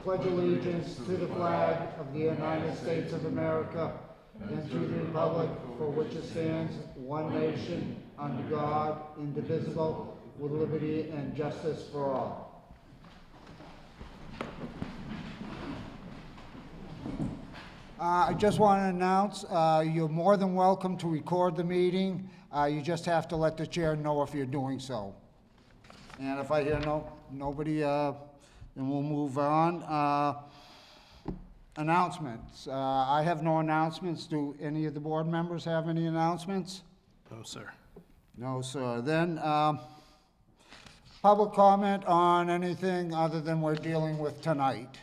pledge allegiance to the flag of the United States of America and to the republic for which it stands, one nation, under God, indivisible, with liberty and justice for all. I just want to announce, you're more than welcome to record the meeting. You just have to let the chair know if you're doing so. And if I hear nobody, then we'll move on. Announcements. I have no announcements. Do any of the board members have any announcements? No, sir. No, sir. Then, public comment on anything other than we're dealing with tonight.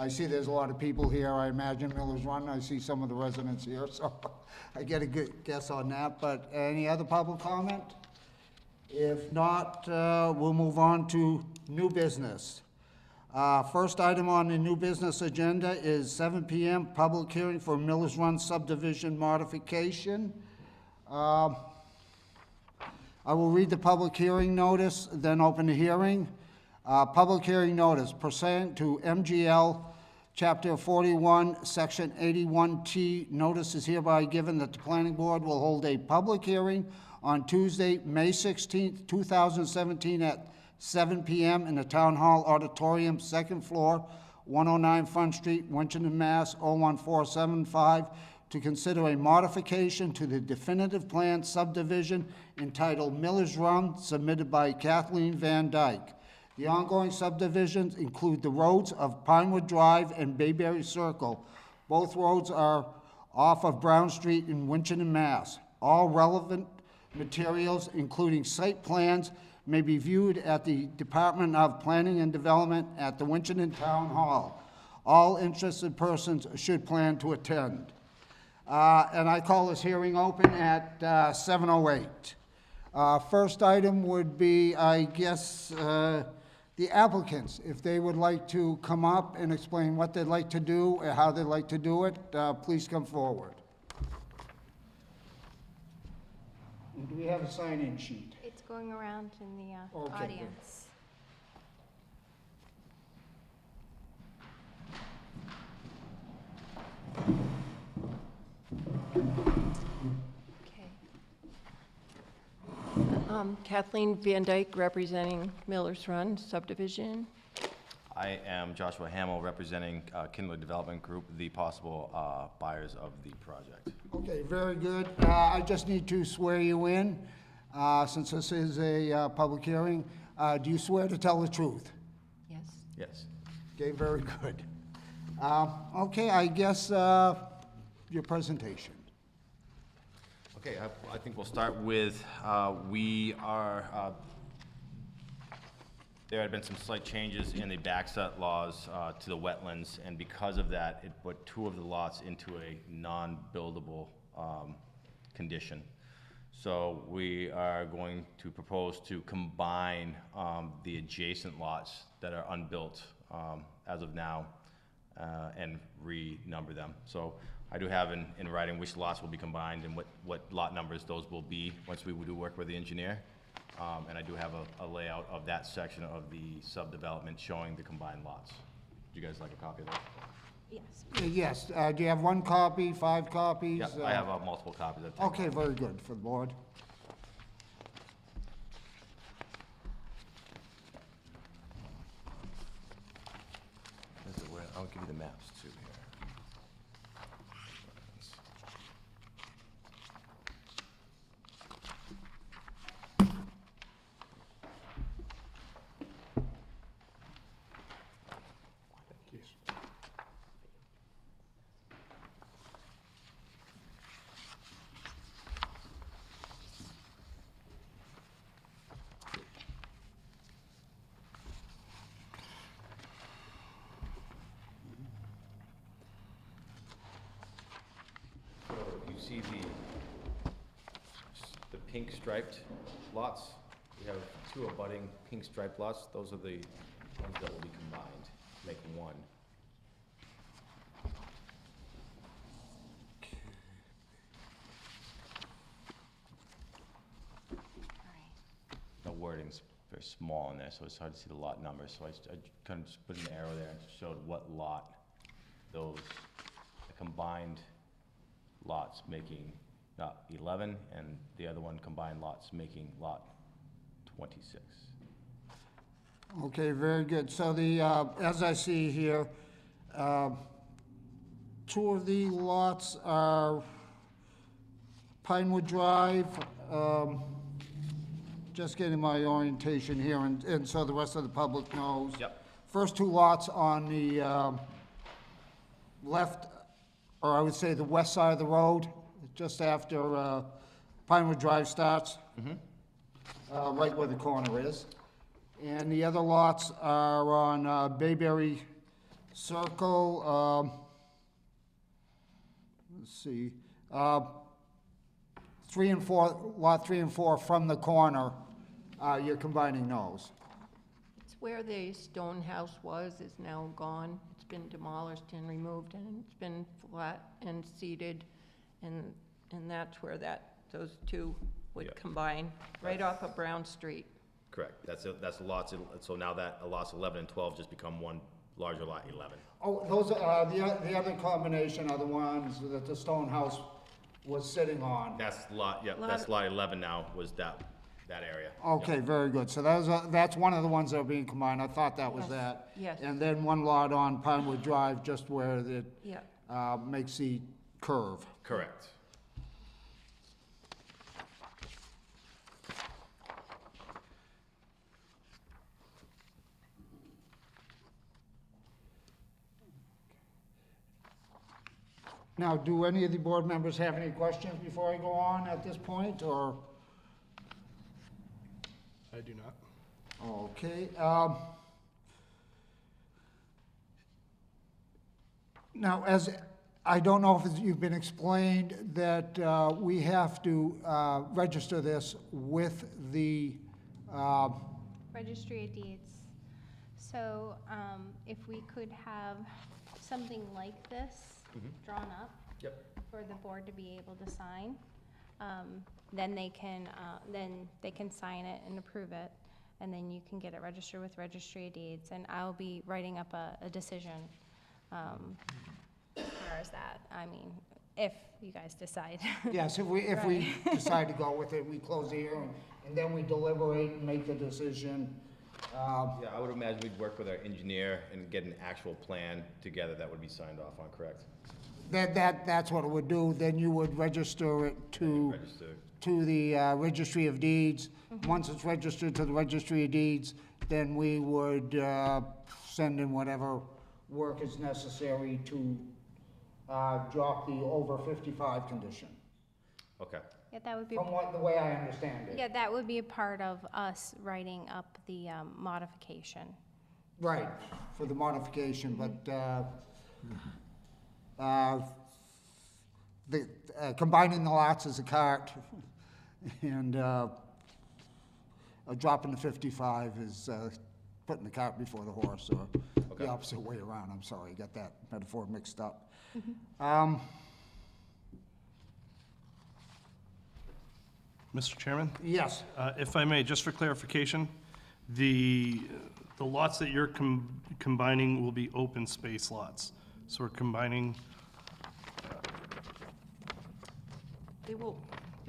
I see there's a lot of people here. I imagine Miller's Run. I see some of the residents here, so I get a good guess on that. But any other public comment? If not, we'll move on to new business. First item on the new business agenda is 7 p.m. public hearing for Miller's Run subdivision modification. I will read the public hearing notice, then open the hearing. Public hearing notice pursuant to MGL Chapter 41, Section 81T. Notice is hereby given that the planning board will hold a public hearing on Tuesday, May 16th, 2017 at 7 p.m. in the Town Hall Auditorium, second floor, 109 Front Street, Winchester, Mass. 01475, to consider a modification to the definitive plan subdivision entitled Miller's Run, submitted by Kathleen Van Dyke. The ongoing subdivisions include the roads of Pinewood Drive and Bayberry Circle. Both roads are off of Brown Street in Winchester, Mass. All relevant materials, including site plans, may be viewed at the Department of Planning and Development at the Winchester Town Hall. All interested persons should plan to attend. And I call this hearing open at 7:08. First item would be, I guess, the applicants, if they would like to come up and explain what they'd like to do or how they'd like to do it, please come forward. And do we have a sign-in sheet? It's going around in the Okay, good. audience. Okay. Kathleen Van Dyke, representing Miller's Run subdivision. I am Joshua Hamill, representing Kindler Development Group, the possible buyers of the project. Okay, very good. I just need to swear you in, since this is a public hearing. Do you swear to tell the truth? Yes. Yes. Okay, very good. Okay, I guess your presentation. Okay, I think we'll start with, there had been some slight changes in the backset laws to the wetlands, and because of that, it put two of the lots into a non-buildable condition. So we are going to propose to combine the adjacent lots that are unbuilt as of now and renumber them. So I do have in writing which lots will be combined and what lot numbers those will be once we do work with the engineer. And I do have a layout of that section of the subdevelopment showing the combined lots. Would you guys like a copy of that? Yes. Yes, do you have one copy, 5 copies? Yeah, I have multiple copies. Okay, very good, for the board. I'll give you the maps too here. See the pink striped lots? We have 2 abutting pink striped lots. Those are the ones that will be combined to make one. No wordings very small in there, so it's hard to see the lot numbers. So I kind of just put an arrow there and showed what lot those, the combined lots making lot 11, and the other one combined lots making lot 26. Okay, very good. So the, as I see here, two of the lots are Pinewood Drive, just getting my orientation here, and so the rest of the public knows. Yep. First two lots on the left, or I would say the west side of the road, just after Pinewood Drive starts. Right where the corner is. And the other lots are on Bayberry Circle, let's see, 3 and 4, lot 3 and 4 from the corner, you're combining those. It's where the stone house was, is now gone. It's been demolished and removed, and it's been flat and seeded, and that's where those two would Yeah. combine, right off of Brown Street. Correct. That's the lots, so now that lots 11 and 12 just become one larger lot 11. Oh, those are, the other combination are the ones that the stone house was sitting on. That's lot, yep, that's lot 11 now, was that area. Okay, very good. So that's one of the ones that are being combined. I thought that was Yes, that. yes. And then one lot on Pinewood Drive, just where it Yeah. makes the curve. Correct. Now, do any of the board members have any questions before I go on at this point, or? I do not. Okay, now, I don't know if you've been explained that we have to register this with the, Registry of Deeds. So, if we could have something like this drawn up Yep. for the board to be able to sign, then they can sign it and approve it, and then you can get it registered with Registry of Deeds, and I'll be writing up a decision, as far as that. I mean, if you guys decide. yes, if we decide to go with it, we close the hearing, and then we deliberate and make the decision. Yeah, I would imagine we'd work with our engineer and get an actual plan together that would be signed off on, correct? That's what it would do, then you would register it to the Registry of Deeds. Once it's registered to the Registry of Deeds, then we would send in whatever work is necessary to drop the over 55 condition, Okay. Yeah, that would be, from the way I understand it. yeah, that would be a part of us writing up the modification. Right, for the modification, but combining the lots is a cart, and dropping the 55 is putting the cart before the horse, or Okay. the opposite way around. I'm sorry, I got that metaphor mixed up. Mr. Chairman, Yes, if I may, just for clarification, the lots that you're combining will be open space lots. So we're combining, It will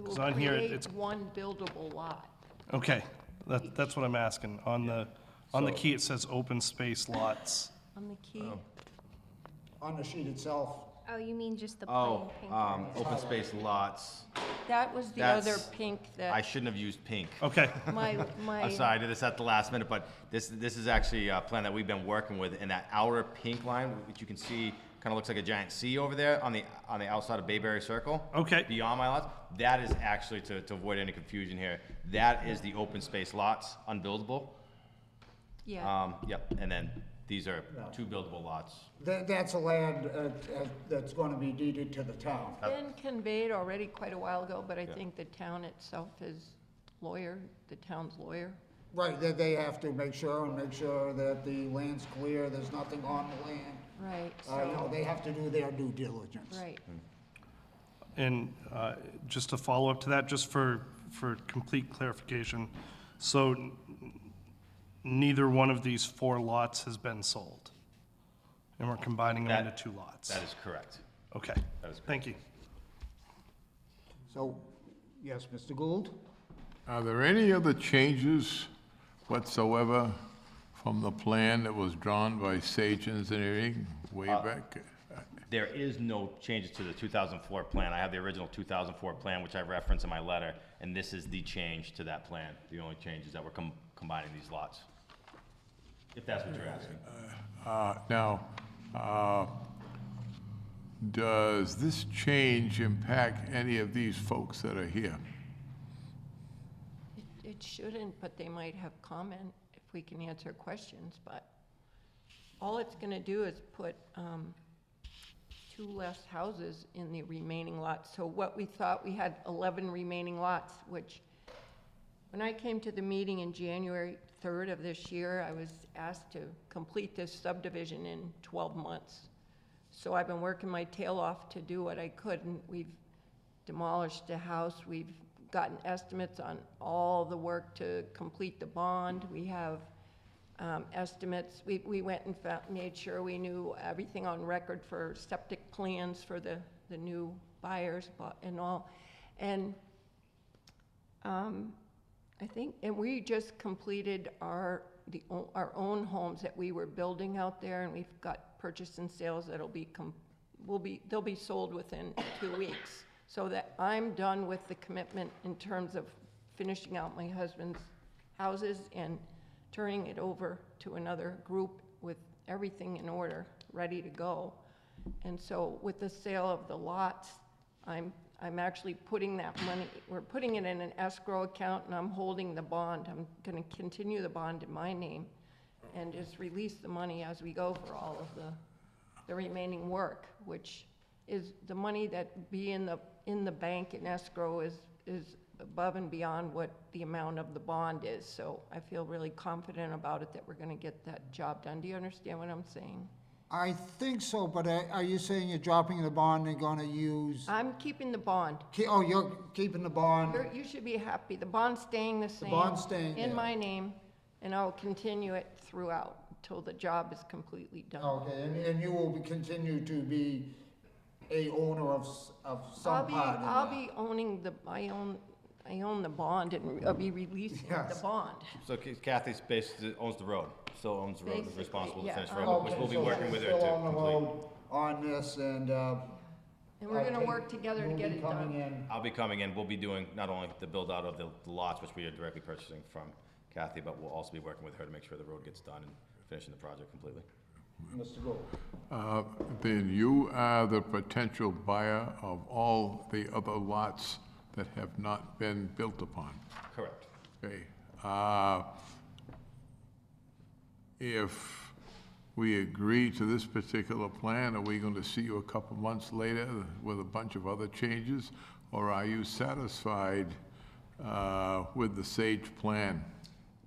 'Cause on here, create it's- one buildable lot. okay, that's what I'm asking. On the So- key, it says open space lots. On the key, on the sheet itself. Oh, you mean just the plain Oh, pink areas? open space lots. that was the other That's- pink I that shouldn't have used pink. Okay, my, I'm sorry, I did this at the last minute, but this is actually a plan that we've been working with, and that outer pink line, which you can see, kind of looks like a giant C over there on the outside of Bayberry Circle. Okay. Beyond my lots, that is actually, to avoid any confusion here, that is the open space lots, unbuildable. Yeah, Yep, and then these are two buildable lots. That's a land that's going to be deeded to the town. been conveyed already quite a while ago, but I think the town itself is the town's lawyer. Right, they have to make sure that the land's clear, there's nothing on the land. Right, You know, so, they have to do their due diligence. right. and just to follow up to that, just for complete clarification, so neither one of these 4 lots has been sold. And we're combining them into That- 2 lots. That is correct. Okay, That is correct. thank you. So, yes, Mr. Gould? Are there any other changes whatsoever from the plan that was drawn by Sage Engineering way back? There is no changes to the 2004 plan. I have the original 2004 plan, which I referenced in my letter, and this is the change to that plan. The only change is that we're combining these lots, if that's what you're asking. Now, does this change impact any of these folks that are here? It shouldn't, but they might have comment if we can answer questions, but all it's gonna do is put, 2 less houses in the remaining lots. So what we thought, we had 11 remaining lots, which, when I came to the meeting in January 3rd of this year, I was asked to complete this subdivision in 12 months. So I've been working my tail off to do what I could, and we've demolished the house. We've gotten estimates on all the work to complete the bond. We have estimates. We went and made sure we knew everything on record for septic plans for the new buyers and all. And I think, and we just completed our own homes that we were building out there, and we've got purchase and sales that'll they'll be sold within 2 weeks. So that I'm done with the commitment in terms of finishing out my husband's houses and turning it over to another group with everything in order, ready to go. And so with the sale of the lots, I'm actually putting that money, we're putting it in an escrow account, and I'm holding the bond. I'm gonna continue the bond in my name and just release the money as we go for all of the remaining work, which is the money that be in the bank in escrow is above and beyond what the amount of the bond is. So I feel really confident about it that we're gonna get that job done. Do you understand what I'm saying? I think so, but are you saying you're dropping the bond and gonna use, I'm keeping the bond. oh, you're keeping the bond? You should be happy. The bond's staying the same. bond's staying in there. my name, and I'll continue it throughout until the job is completely done. Okay, and you will continue to be a owner of some part in I'll that? be owning I own the bond, and I'll be releasing the Yes. bond. So Kathy basically owns the road, still owns the road, is Basically, responsible to yeah. finish the Okay, road, which we'll be so working with her still to on the complete. road on this, and, And we're gonna work together to you'll get be it coming done. in. I'll be coming in, we'll be doing not only the build out of the lots, which we are directly purchasing from Kathy, but we'll also be working with her to make sure the road gets done and finishing the project completely. Mr. Gould. Then you are the potential buyer of all the other lots that have not been built upon. Correct. Okay. If we agree to this particular plan, are we going to see you a couple months later with a bunch of other changes? Or are you satisfied with the Sage plan?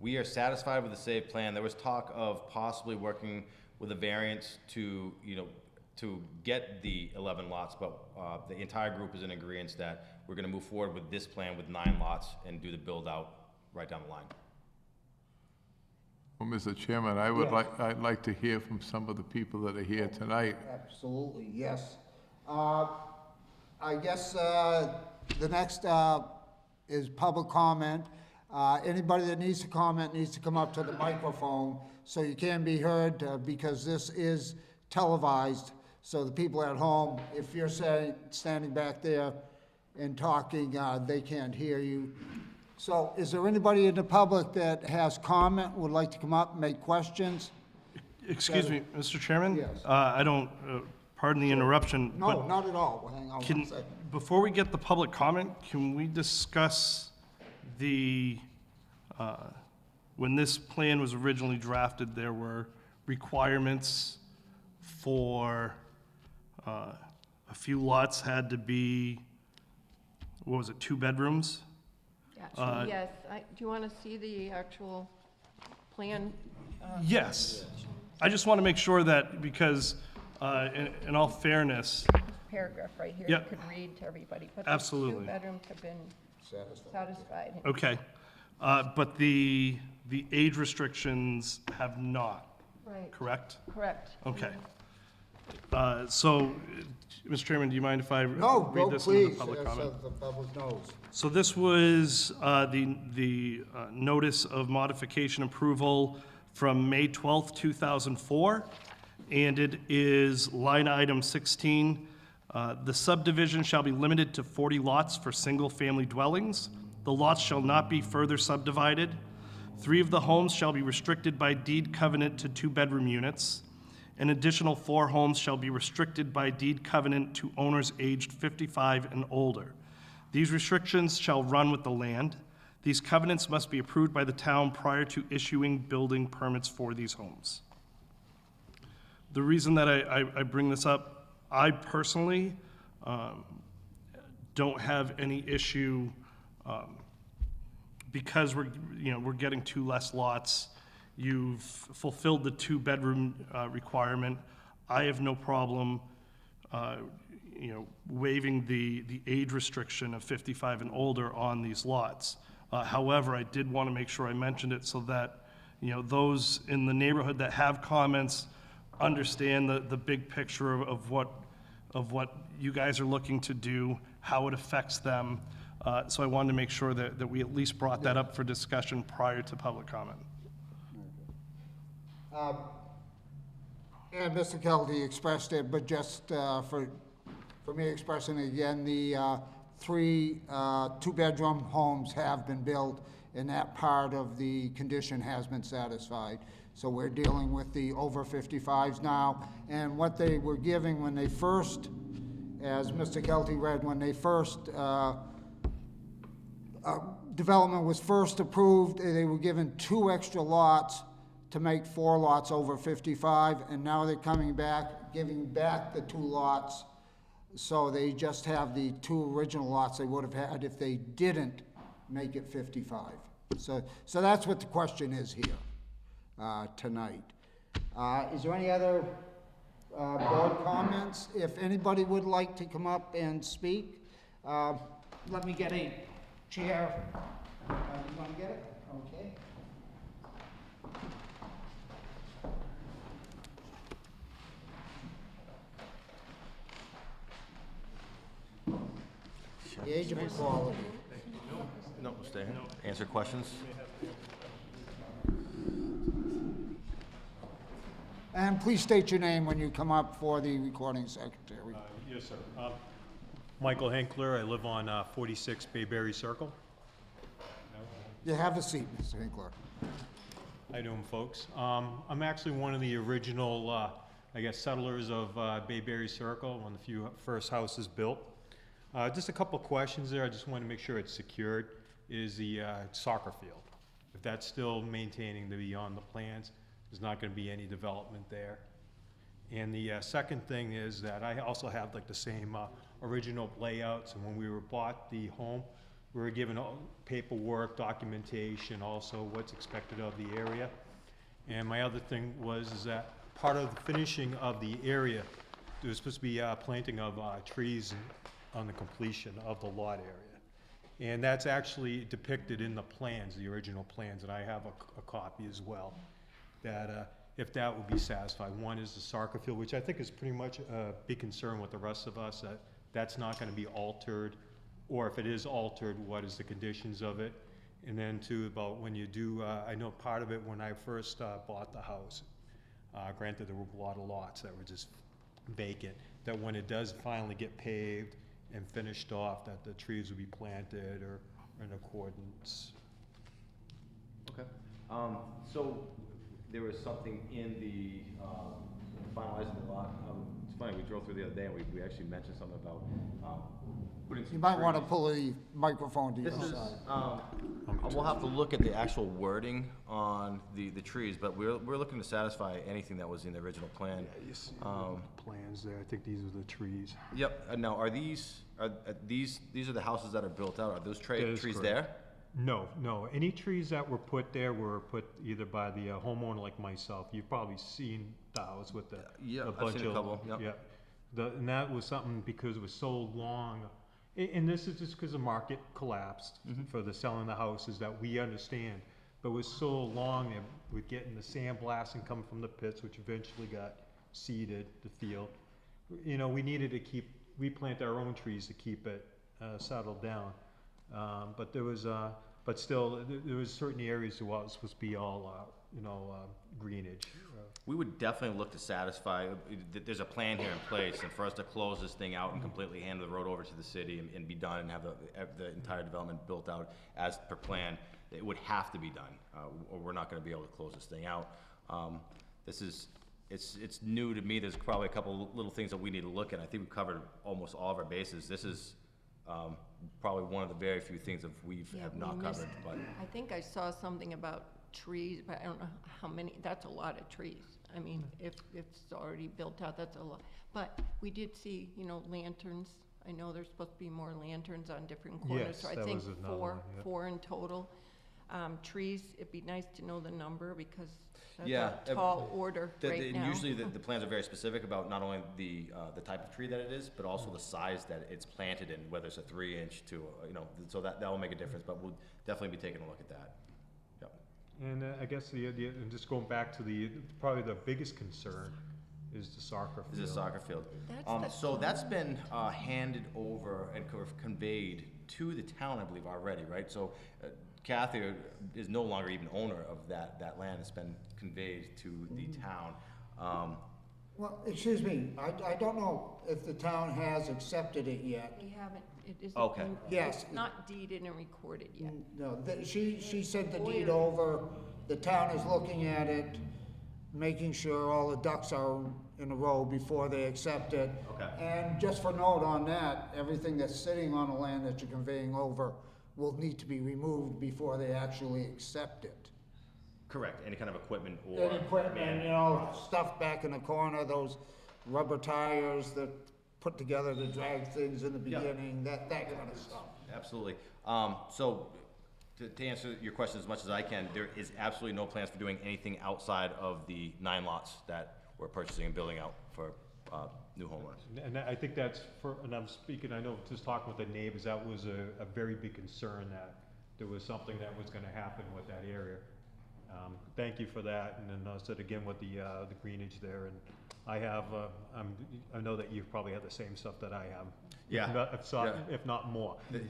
We are satisfied with the SAVE plan. There was talk of possibly working with a variance to, to get the 11 lots, but the entire group is in agreement that we're gonna move forward with this plan with 9 lots and do the build out right down the line. Well, Mr. Chairman, I'd like to hear from some of the people that are here tonight. Absolutely, yes. I guess the next is public comment. Anybody that needs to comment needs to come up to the microphone so you can be heard, because this is televised. So the people at home, if you're standing back there and talking, they can't hear you. So is there anybody in the public that has comment, would like to come up and make questions? Excuse me, Mr. Chairman? Yes. I don't, pardon the interruption, No, but not at all. Hang on one can, second. before we get the public comment, can we discuss the, when this plan was originally drafted, there were requirements for, a few lots had to be, what was it, 2 bedrooms? Yes, do you wanna see the actual plan? Yes. I just want to make sure that, because, in all fairness, Paragraph right here, you Yep. could read to everybody. But Absolutely. the 2 bedrooms have been satisfied. okay. But the The age restrictions have not, Right. correct? Correct. Okay. So, Mr. Chairman, do you mind if I No, read go this into the please, public so comment? the public knows. So this was the notice of modification approval from May 12th, 2004, and it is line item 16. The subdivision shall be limited to 40 lots for single-family dwellings. The lots shall not be further subdivided. 3 of the homes shall be restricted by deed covenant to 2-bedroom units. An additional 4 homes shall be restricted by deed covenant to owners aged 55 and older. These restrictions shall run with the land. These covenants must be approved by the town prior to issuing building permits for these homes. The reason that I bring this up, I personally don't have any issue because we're getting 2 less lots. You've fulfilled the 2-bedroom requirement. I have no problem, waiving the age restriction of 55 and older on these lots. However, I did want to make sure I mentioned it so that, those in the neighborhood that have comments understand the big picture of what you guys are looking to do, how it affects them. So I wanted to make sure that we at least brought that up for discussion prior to public comment. And Mr. Kelty expressed it, but just for me expressing it again, the 3 2-bedroom homes have been built, and that part of the condition has been satisfied. So we're dealing with the over 55s now, and what they were giving when they first, as Mr. Kelty read, when they first, development was first approved, they were given 2 extra lots to make 4 lots over 55, and now they're coming back, giving back the 2 lots, so they just have the 2 original lots they would have had if they didn't make it 55. So that's what the question is here tonight. Is there any other board comments? If anybody would like to come up and speak, let me get a chair. You want to get it? Okay. The age of equality. No, we'll stay here. Answer questions? And please state your name when you come up for the recording secretary. Yes, sir. Michael Henkler, I live on 46 Bayberry Circle. You have a seat, Mr. Hinkler. How you doing, folks? I'm actually one of the original, settlers of Bayberry Circle, one of the few first houses built. Just a couple of questions there. I just want to make sure it's secured. Is the soccer field? If that's still maintaining to be on the plans, there's not going to be any development there. And the second thing is that I also have like the same original layouts, and when we bought the home, we were given all paperwork, documentation, also what's expected of the area. And my other thing is that part of the finishing of the area, there was supposed to be planting of trees on the completion of the lot area. And that's actually depicted in the plans, the original plans, and I have a copy as well, that if that would be satisfied. One is the soccer field, which I think is pretty much a big concern with the rest of us, that that's not gonna be altered, or if it is altered, what is the conditions of it? And then too, about when you do, I know part of it when I first bought the house, granted there were a lot of lots that were just vacant, that when it does finally get paved and finished off, that the trees will be planted or in accordance. Okay. So there was something in the finalizing the lot. It's funny, we drove through the other day and we actually mentioned something about putting some You might want to trees. pull the microphone to your This is, side. we'll have to look at the actual wording on the trees, but we're looking to satisfy anything that was in the original plan. You see plans there, I think these are the trees. Yep, now are these are the houses that are built out, are those That is trees correct. there? No, any trees that were put there were put either by the homeowner like myself. You've probably seen the house with the. Yeah, a I've bunch seen a of- couple, yep. Yeah. And that was something because it was so long, and this is just because the market collapsed Mm-hmm. for the selling the houses, that we understand but it was so long, and we're getting the sandblasting coming from the pits, which eventually got seeded, the field. You know, we needed to replant our own trees to keep it settled down. But there was, but still, there was certain areas where it was supposed to be all, greenage. We would definitely look to satisfy, there's a plan here in place, and for us to close this thing out and completely hand the road over to the city and be done and have the entire development built out as per plan, it would have to be done, or we're not gonna be able to close this thing out. It's new to me, there's probably a couple little things that we need to look at. I think we've covered almost all of our bases. This is probably one of the very few things that we Yeah, have we not missed- covered, but. I think I saw something about trees, but I don't know how many, that's a lot of trees. I mean, if it's already built out, that's a lot. But we did see, lanterns. I know there's supposed to be more lanterns on different corners. Yes, So I that think was another one, yeah. four in total. Trees, it'd be nice to know the number because Yeah, that's a tall order right now. Usually the plans are very specific about not only the type of tree that it is, but also the size that it's planted in, whether it's a 3-inch to, so that will make a difference, but we'll definitely be taking a look at that. Yep. And I guess and just going back to probably the biggest concern is the soccer This field. is a soccer field. That's the So that's been handed over and conveyed to the town, I believe, already, right? So Kathy is no longer even owner of that land. It's been conveyed to the town. Well, excuse me, I don't know if the town has accepted it yet. We haven't, it isn't. Okay. Yes. It's not deeded and recorded yet. No, she sent the deed over, the town is looking at it, making sure all the ducks are in a row before they accept it. Okay. And just for note on that, everything that's sitting on the land that you're conveying over will need to be removed before they actually accept it. Correct, any kind of equipment or. And equipment, stuff back in the corner, those rubber tires that put together to drag things in the Yeah. beginning, that kind of stuff. Absolutely. So, to answer your question as much as I can, there is absolutely no plans for doing anything outside of the 9 lots that we're purchasing and building out for new homeowners. And I think that's and I'm speaking, I know just talking with the neighbors, that was a very big concern, that there was something that was gonna happen with that area. Thank you for that, and then I said again with the greenage there, and I have, I know that you've probably had the same stuff that I have. Yeah, If not more. But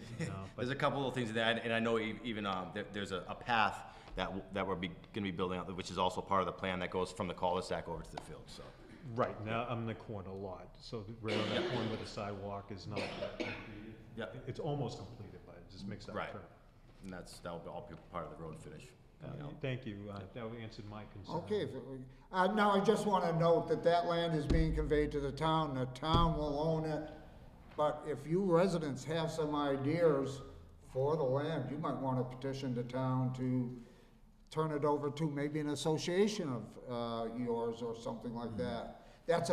There's a couple of things in that, and I know even there's a path that we're gonna be building out, which is also part of the plan that goes from the cul-de-sac over to the field, so. Right, now I'm in the corner lot, so right on that corner where the sidewalk is not completed. Yeah. It's almost completed, but it just makes that Right. turn. And that'll be all part of the road finish. Thank you, that answered my concern. Okay, now I just want to note that land is being conveyed to the town will own it, but if you residents have some ideas for the land, you might want to petition the town to turn it over to maybe an association of yours or something like that. That's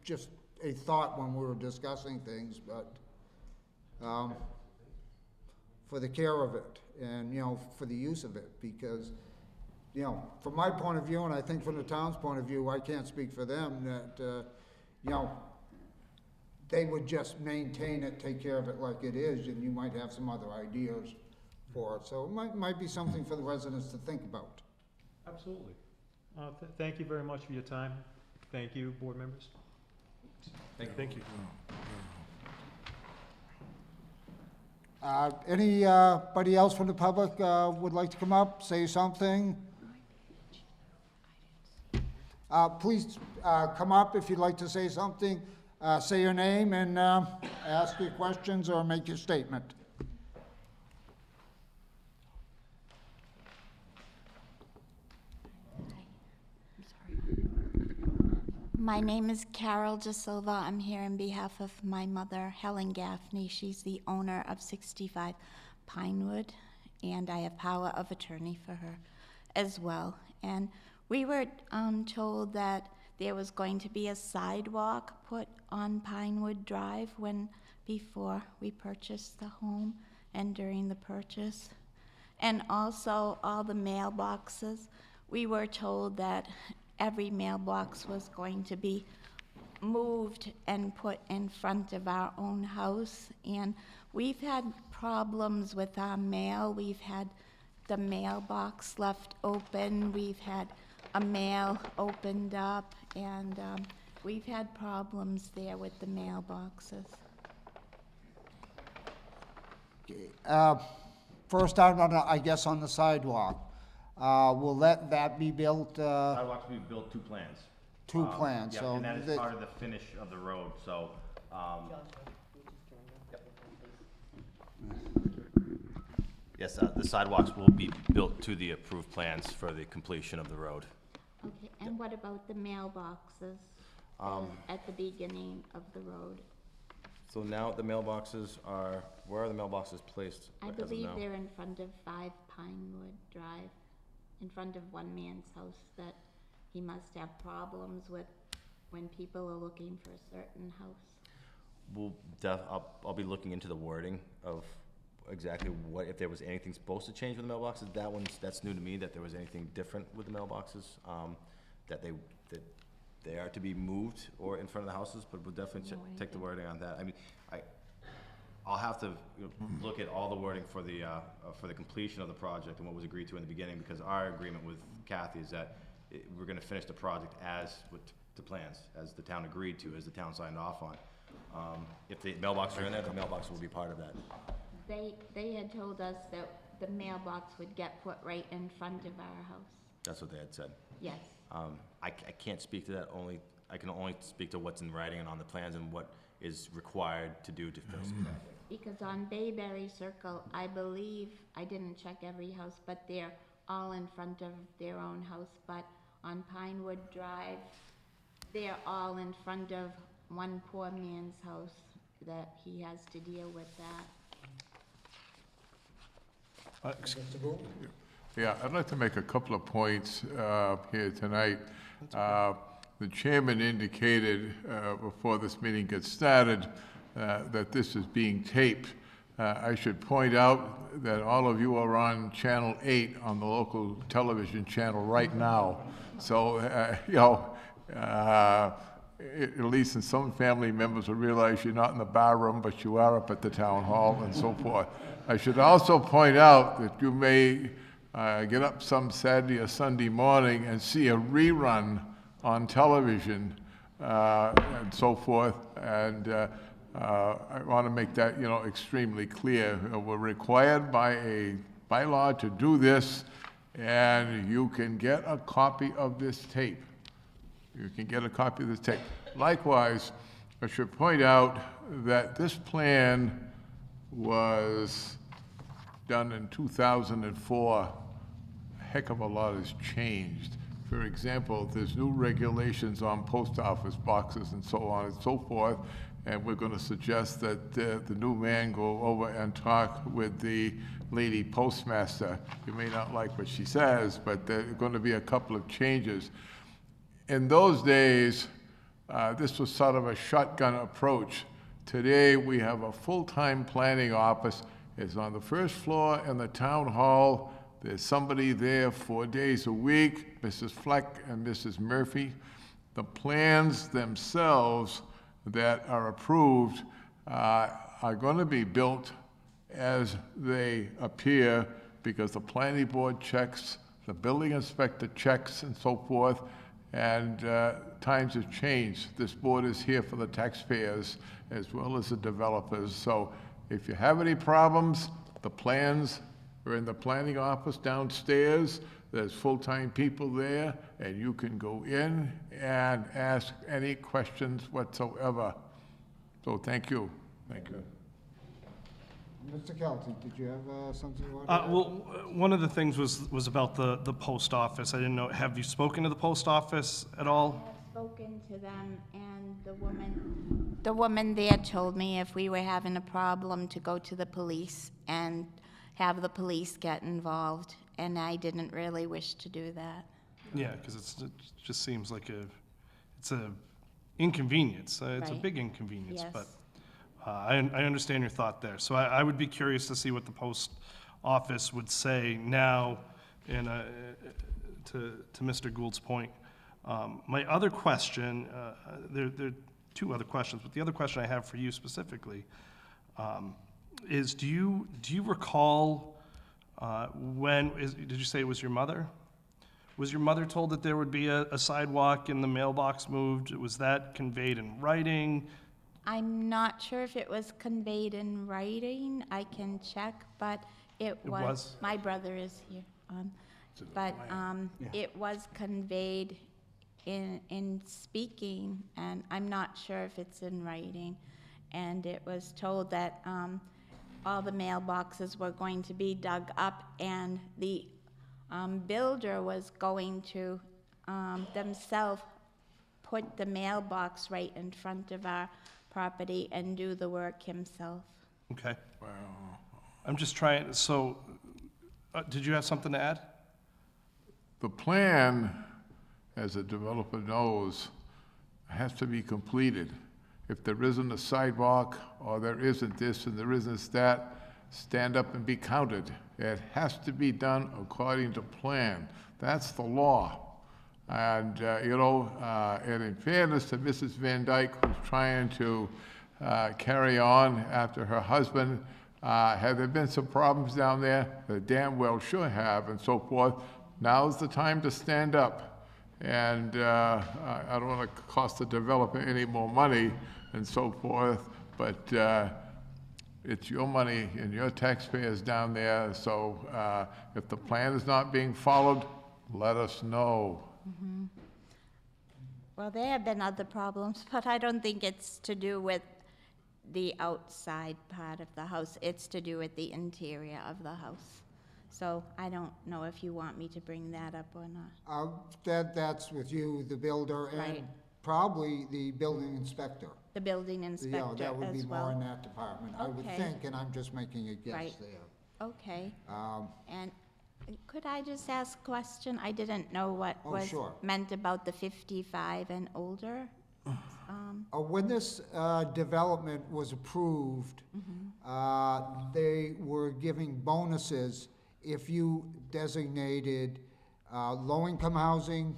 just a thought when we were discussing things, but for the care of it and, for the use of it, because, from my point of view, and I think from the town's point of view, I can't speak for them, that, they would just maintain it, take care of it like it is, and you might have some other ideas for it. So it might be something for the residents to think about. Absolutely. Thank you very much for your time. Thank you, board members. Thank you. Anybody else from the public would like to come up, say something? Please come up if you'd like to say something. Say your name and ask your questions or make your statement. My name is Carol De Silva. I'm here in behalf of my mother, Helen Gaffney. She's the owner of 65 Pinewood, and I have power of attorney for her as well. And we were told that there was going to be a sidewalk put on Pinewood Drive before we purchased the home and during the purchase. And also all the mailboxes. We were told that every mailbox was going to be moved and put in front of our own house. And we've had problems with our mail. We've had the mailbox left open. We've had a mail opened up, and we've had problems there with the mailboxes. First out on, I guess, on the sidewalk. Will that be built, Sidewalks will be built to plans. two plans, Yeah, so. and that is the- part of the finish of the road, so, yes, the sidewalks will be built to the approved plans for the completion of the road. Okay, and what about the mailboxes at the beginning of the road? So now the mailboxes are, where are the mailboxes placed? I as of believe now? they're in front of 5 Pinewood Drive, in front of one man's house that he must have problems with when people are looking for a certain house. I'll be looking into the wording of exactly what, if there was anything supposed to change with the mailboxes. That's new to me, that there was anything different with the mailboxes, that they are to be moved or in front of the houses, but we'll definitely take the wording on that. I mean, I'll have to look at all the wording for the completion of the project and what was agreed to in the beginning, because our agreement with Kathy is that we're gonna finish the project as with the plans, as the town agreed to, as the town signed off on. If the mailboxes are in there, the mailbox will be part of that. They had told us that the mailbox would get put right in front of our house. That's what they had said. Yes. I can't speak to that, I can only speak to what's in writing and on the plans and what is required to do to finish the project. Because on Bayberry Circle, I believe, I didn't check every house, but they're all in front of their own house. But on Pinewood Drive, they're all in front of one poor man's house that he has to deal with that. Yeah, I'd like to make a couple of points here tonight. The chairman indicated before this meeting gets started that this is being taped. I should point out that all of you are on Channel 8 on the local television channel right now. So, at least in some family members will realize you're not in the bar room, but you are up at the town hall and so forth. I should also point out that you may get up some Saturday or Sunday morning and see a rerun on television and so forth. And I want to make that, extremely clear. We're required by law to do this, and you can get a copy of this tape. You can get a copy of this tape. Likewise, I should point out that this plan was done in 2004. A heck of a lot has changed. For example, there's new regulations on post office boxes and so on and so forth, and we're going to suggest that the new man go over and talk with the lady postmaster. You may not like what she says, but there are going to be a couple of changes. In those days, this was sort of a shotgun approach. Today, we have a full-time planning office. It's on the first floor in the town hall. There's somebody there 4 days a week, Mrs. Fleck and Mrs. Murphy. The plans themselves that are approved are going to be built as they appear, because the planning board checks, the building inspector checks, and so forth. And times have changed. This board is here for the taxpayers as well as the developers. So if you have any problems, the plans are in the planning office downstairs. There's full-time people there, and you can go in and ask any questions whatsoever. So thank you. Thank you. Mr. Kelty, did you have something you wanted to add? Well, one of the things was about the post office. I didn't know, have you spoken to the post office at all? I have spoken to them, and the woman there told me if we were having a problem to go to the police and have the police get involved, and I didn't really wish to do that. Yeah, because it just seems like it's a inconvenience. It's a Right. big inconvenience, Yes. but I understand your thought there. So I would be curious to see what the post office would say now, and to Mr. Gould's point. My other question, there are two other questions, but the other question I have for you specifically is, do you recall Did you say it was your mother? Was your mother told that there would be a sidewalk and the mailbox moved? Was that conveyed in writing? I'm not sure if it was conveyed in writing. I can check, but it was. was? My brother is here. But it was conveyed in speaking, and I'm not sure if it's in writing. And it was told that all the mailboxes were going to be dug up, and the builder was going to themselves put the mailbox right in front of our property and do the work himself. Okay. I'm just trying, so, did you have something to add? The plan, as the developer knows, has to be completed. If there isn't a sidewalk, or there isn't this and there isn't that, stand up and be counted. It has to be done according to plan. That's the law. And, and in fairness to Mrs. Van Dyke, who's trying to carry on after her husband, have there been some problems down there? They damn well sure have, and so forth. Now's the time to stand up. And I don't want to cost the developer any more money and so forth, but it's your money and your taxpayers down there, so if the plan is not being followed, let us know. Well, there have been other problems, but I don't think it's to do with the outside part of the house. It's to do with the interior of the house. So I don't know if you want me to bring that up or not. That's with you, the builder, and Right. probably the building inspector. The building Yeah, inspector that would be as more in well. that department, I would Okay. think, and I'm just making a guess Right. there. Okay. Um, And could I just ask a question? I didn't know what Oh, was sure. meant about the 55 and older. When this development was approved, they were giving bonuses if you designated low-income housing,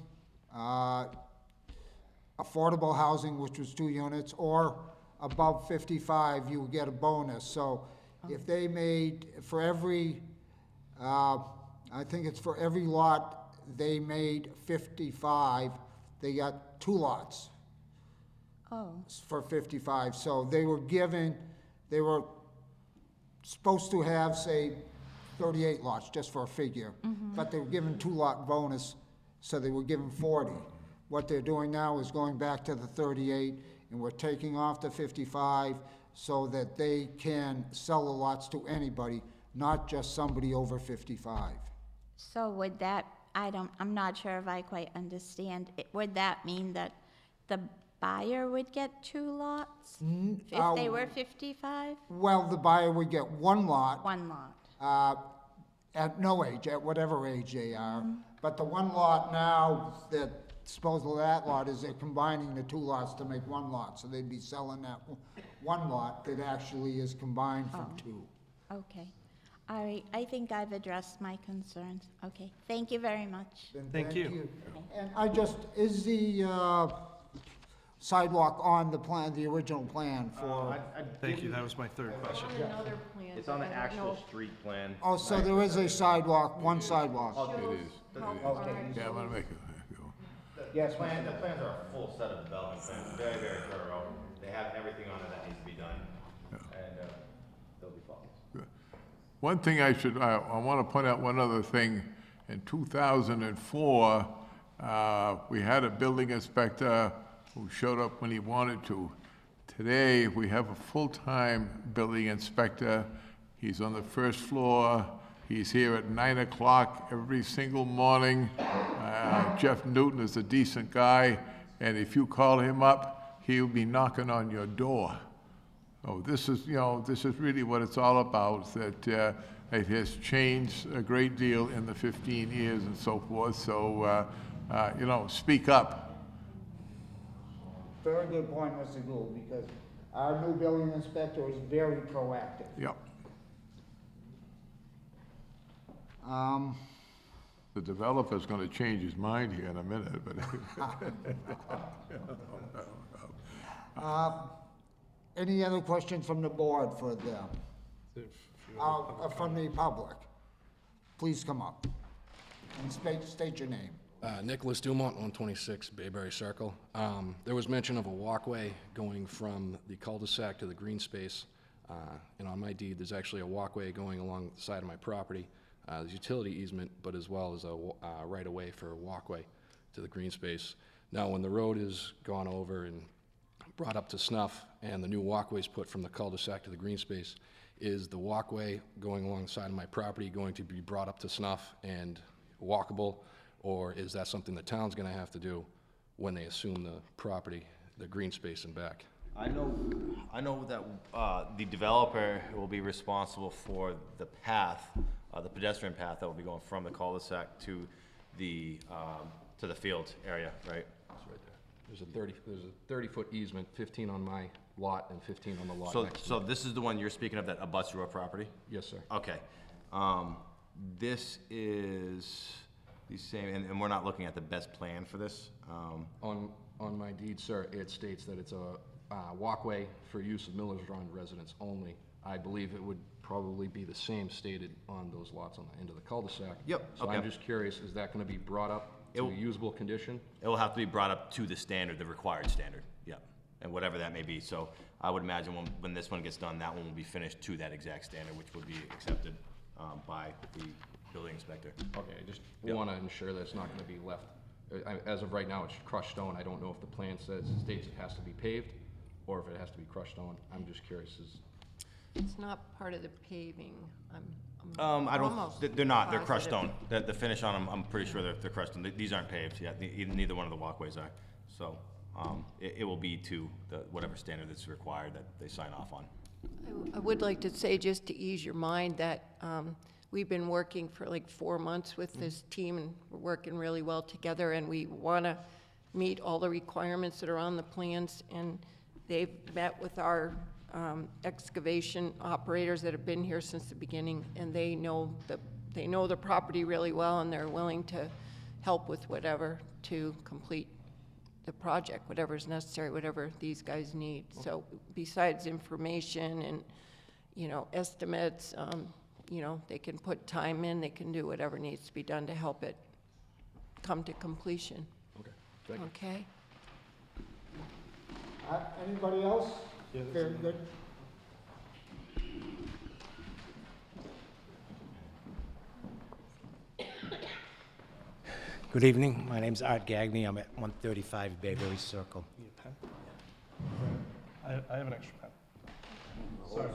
affordable housing, which was 2 units, or above 55, you would get a bonus. So if they made, for every, I think it's for every lot they made 55, they got 2 lots Oh, for 55. So they were supposed to have, say, 38 lots, just for a figure. But they were given 2-lot bonus, so they were given 40. What they're doing now is going back to the 38, and we're taking off the 55 so that they can sell the lots to anybody, not just somebody over 55. so would that, I'm not sure if I quite understand. Would that mean that the buyer would get 2 lots? If they were 55? Well, the buyer would get 1 lot, 1 lot. at no age, at whatever age they are. But the 1 lot now, that supposedly that lot is they're combining the 2 lots to make 1 lot. So they'd be selling that 1 lot that actually is combined from 2. Okay. All right, I think I've addressed my concerns. Okay, thank you very much. Then Thank you. And is the sidewalk on the plan, the original plan for? Thank you, that was my third question. Another plan. It's on the I don't actual know street plan. Oh, so there is a sidewalk, 1 sidewalk? It is. Yeah, I'm gonna make it go. Yes, The plans are a full set of development plans, very, very thorough. They have everything on it that needs to be done, and they'll be followed. One thing I want to point out one other thing. In 2004, we had a building inspector who showed up when he wanted to. Today, we have a full-time building inspector. He's on the first floor. He's here at 9 o'clock every single morning. Jeff Newton is a decent guy, and if you call him up, he'll be knocking on your door. Oh, this is really what it's all about, that it has changed a great deal in the 15 years and so forth, so, speak up. very good point, Mr. Gould, because our new building inspector is very proactive. Yep. The developer's gonna change his mind here in a minute, but Any other questions from the board for them? From the public? Please come up and state your name. Nicholas Dumont, 126 Bayberry Circle. There was mention of a walkway going from the cul-de-sac to the green space. And on my deed, there's actually a walkway going along the side of my property. There's utility easement, but as well as a right-of-way for a walkway to the green space. Now, when the road is gone over and brought up to snuff, and the new walkway's put from the cul-de-sac to the green space, is the walkway going along the side of my property going to be brought up to snuff and walkable, or is that something the town's gonna have to do when they assume the property, the green space and back? I know that the developer will be responsible for the path, the pedestrian path that will be going from the cul-de-sac to the field area, right? It's right there. There's a 30-foot easement, 15 on my lot and 15 on the lot So, next to so me. this is the one you're speaking of that abuts your property? Yes, sir. Okay. This is the same, and we're not looking at the best plan for this. On my deed, sir, it states that it's a walkway for use of Miller's Run residents only. I believe it would probably be the same stated on those lots on the end of the cul-de-sac. Yep, So I'm okay. just curious, is that gonna be brought up to a usable condition? It will have to be brought up to the standard, the required standard, yeah, and whatever that may be. So I would imagine when this one gets done, that one will be finished to that exact standard, which would be accepted by the building inspector. Okay, I just Yep. wanna ensure that it's not gonna be left. As of right now, it's crushed stone. I don't know if the plan states it has to be paved, or if it has to be crushed stone. I'm just curious, It's not part of the paving. I almost don't, they're not, they're crushed positive. stone. The finish on them, I'm pretty sure they're crushed stone. These aren't paved, yeah, neither one of the walkways are. So, it will be to whatever standard that's required that they sign off on. I would like to say, just to ease your mind, that we've been working for like 4 months with this team, and we're working really well together, and we want to meet all the requirements that are on the plans, and they've met with our excavation operators that have been here since the beginning, and they know the property really well, and they're willing to help with whatever to complete the project, whatever's necessary, whatever these guys need. So besides information and, estimates, they can put time in, they can do whatever needs to be done to help it come to completion, okay, thank you. okay? Anybody else? Very good. Good evening. My name's Art Gagney. I'm at 135 Bayberry Circle. Need a pen? I have an extra pen. Sorry.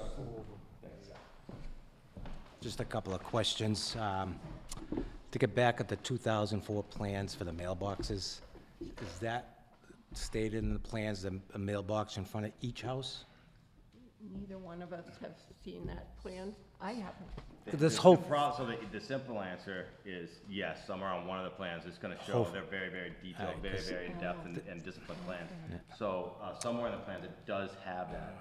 Just a couple of questions. To get back at the 2004 plans for the mailboxes, is that stated in the plans, a mailbox in front of each house? Neither one of us have seen that plan. I haven't. This whole, So the simple answer is yes, somewhere on one of the plans, it's gonna show, Whole- they're very, very detailed, Alright, very, 'cause- very in-depth and disciplined plans. So, somewhere in the plans, it does have that.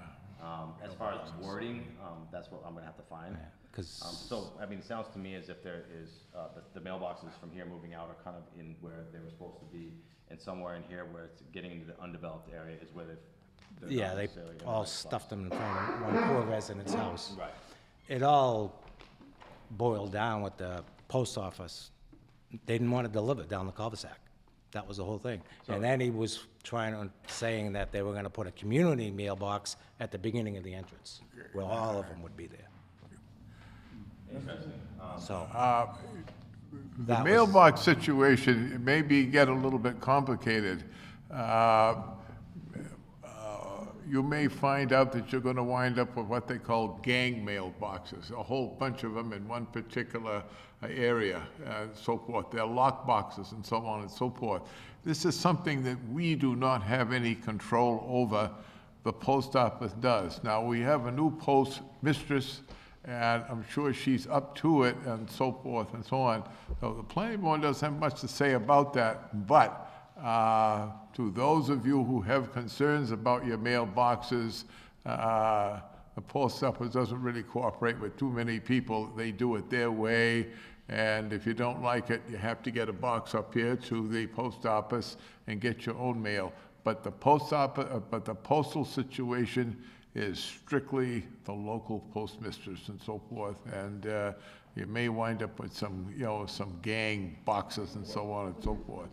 As far as wording, that's what I'm gonna have to find. because, So, I mean, it sounds to me as if there is, the mailboxes from here moving out are kind of in where they were supposed to be, and somewhere in here where it's getting into the undeveloped area is where they're yeah, not they necessarily in the all right spots. stuffed them in front of one poor resident's house. Right. It all boiled down with the post office. They didn't want to deliver down the cul-de-sac. That was the whole thing. And then he was saying that they were gonna put a community mailbox at the beginning of the entrance, where all of them would be there. So, The that was, mailbox situation maybe get a little bit complicated. You may find out that you're gonna wind up with what they call gang mailboxes, a whole bunch of them in one particular area, and so forth. They're lock boxes and so on and so forth. This is something that we do not have any control over. The post office does. Now, we have a new post mistress, and I'm sure she's up to it and so forth and so on. So the planning board doesn't have much to say about that, but to those of you who have concerns about your mailboxes, the post office doesn't really cooperate with too many people. They do it their way, and if you don't like it, you have to get a box up here to the post office and get your own mail. But the postal situation is strictly the local postmistress and so forth. And, you may wind up with some, some gang boxes and so on and so forth.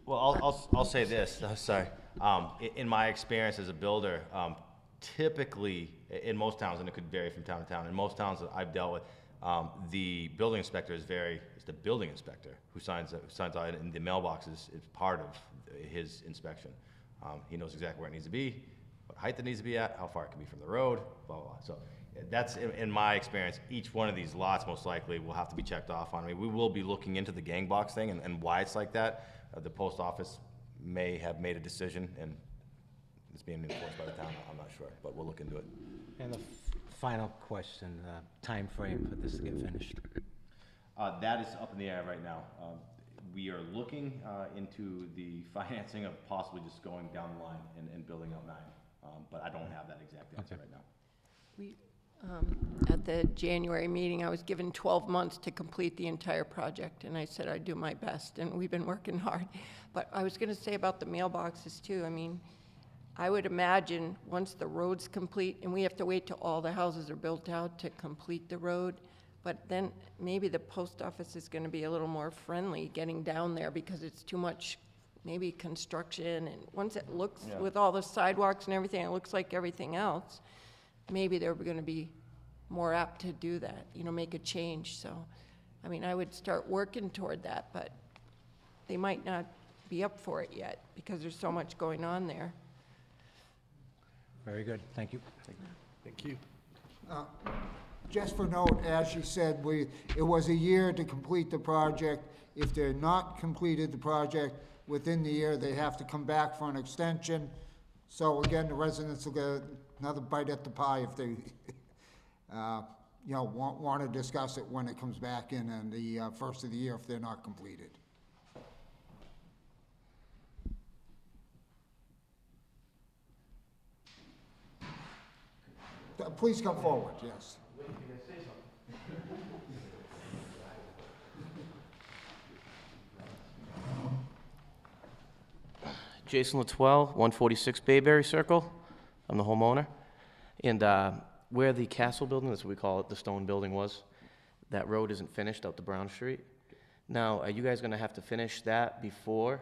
Well, I'll say this, sorry. In my experience as a builder, typically, in most towns, and it could vary from town to town, in most towns that I've dealt with, the building inspector it's the building inspector who signs out, and the mailbox is part of his inspection. He knows exactly where it needs to be, what height it needs to be at, how far it can be from the road, blah, blah, blah. So that's, in my experience, each one of these lots most likely will have to be checked off on. I mean, we will be looking into the gang box thing and why it's like that. The post office may have made a decision, and it's being enforced by the town, I'm not sure, but we'll look into it. And the final question, time frame for this to get finished? That is up in the air right now. We are looking into the financing of possibly just going down the line and building out 9, but I don't have that exact answer right now. We, at the January meeting, I was given 12 months to complete the entire project, and I said I'd do my best, and we've been working hard. But I was gonna say about the mailboxes too, I mean, I would imagine once the road's complete, and we have to wait till all the houses are built out to complete the road, but then maybe the post office is gonna be a little more friendly getting down there because it's too much, maybe construction, and once it looks, Yeah. with all the sidewalks and everything, it looks like everything else, maybe they're gonna be more apt to do that, make a change, so, I mean, I would start working toward that, but they might not be up for it yet, because there's so much going on there. Very good, thank you. Thank you. Just for note, as she said, it was a year to complete the project. If they're not completed the project within the year, they have to come back for an extension. So again, the residents will get another bite at the pie if they, want to discuss it when it comes back in the first of the year if they're not completed. Please come forward, yes. Jason Latwell, 146 Bayberry Circle. I'm the homeowner. And where the castle building, that's what we call it, the stone building was, that road isn't finished out to Brown Street. Now, are you guys gonna have to finish that before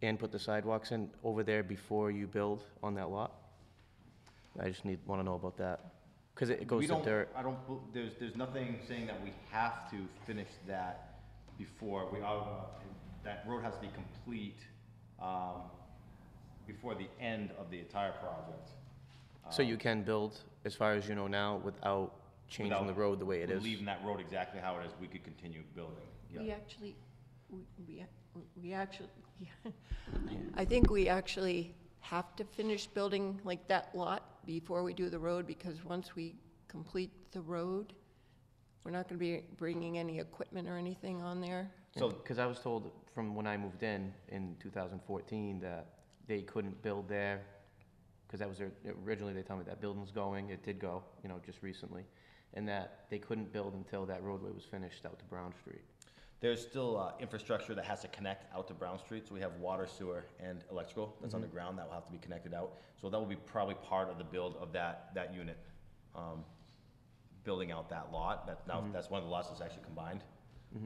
and put the sidewalks in over there before you build on that lot? I just wanna know about that. Because it goes to dirt. There's nothing saying that we have to finish that before, that road has to be complete, before the end of the entire project. So you can build, as far as you know now, without changing the road the way it is? Leaving that road exactly how it is, we could continue building. Yeah. We actually, I think we actually have to finish building like that lot before we do the road, because once we complete the road, we're not gonna be bringing any equipment or anything on there. So, because I was told from when I moved in 2014, that they couldn't build there, because that was originally they told me that building's going, it did go, just recently, and that they couldn't build until that roadway was finished out to Brown Street. There's still infrastructure that has to connect out to Brown Street, so we have water, sewer, and electrical that's underground that will have to be connected out. So that will be probably part of the build of that unit, building out that lot. That's one of the lots that's actually combined,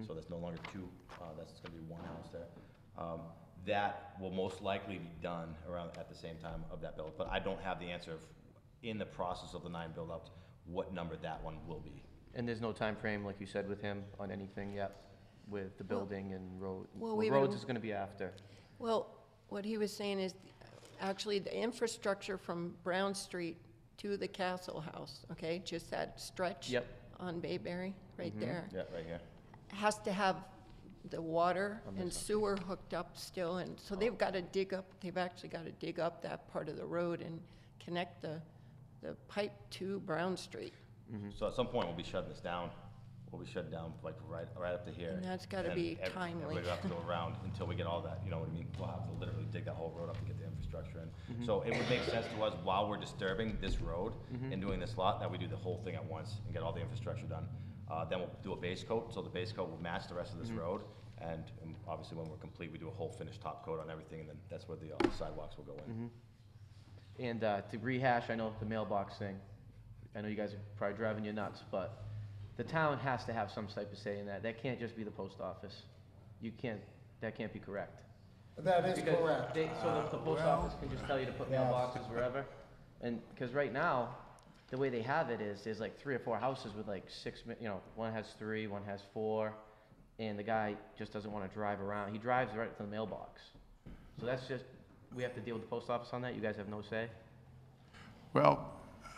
so that's no longer 2, that's gonna be 1 house there. That will most likely be done around at the same time of that build, but I don't have the answer of, in the process of the 9 build-ups, what number that one will be. And there's no time frame, like you said, with him on anything yet, with the building and road? Well, Roads is gonna be after. Well, what he was saying is, actually, the infrastructure from Brown Street to the Castle House, okay, just that stretch Yep. on Bayberry, right there, Yeah, right here. has to have the water and sewer hooked up still, and so they've actually got to dig up that part of the road and connect the pipe to Brown Street. So at some point, we'll be shutting this down. We'll be shut down like right up to here. And that's gotta be timely. Everybody will have to go around until we get all that, you know what I mean? We'll have to literally dig that whole road up to get the infrastructure in. So it would make sense to us, while we're disturbing this road and doing this lot, that we do the whole thing at once and get all the infrastructure done. Then we'll do a base coat, so the base coat will match the rest of this road. And obviously, when we're complete, we do a whole finished top coat on everything, and then that's where the sidewalks will go in. And to rehash, I know the mailbox thing, I know you guys are probably driving you nuts, but the town has to have some type of say in that. That can't just be the post office. That can't be correct. That is Because correct. so the post office can just tell you to put mailboxes wherever? And, because right now, the way they have it is, there's like 3 or 4 houses with like 6, one has 3, one has 4, and the guy just doesn't want to drive around. He drives right to the mailbox. So that's just, we have to deal with the post office on that? You guys have no say? Well,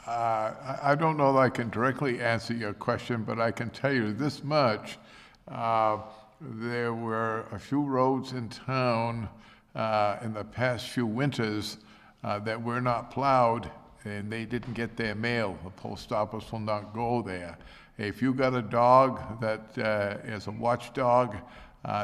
I don't know that I can directly answer your question, but I can tell you this much. There were a few roads in town in the past few winters that were not plowed, and they didn't get their mail. The post office will not go there. If you got a dog that is a watchdog,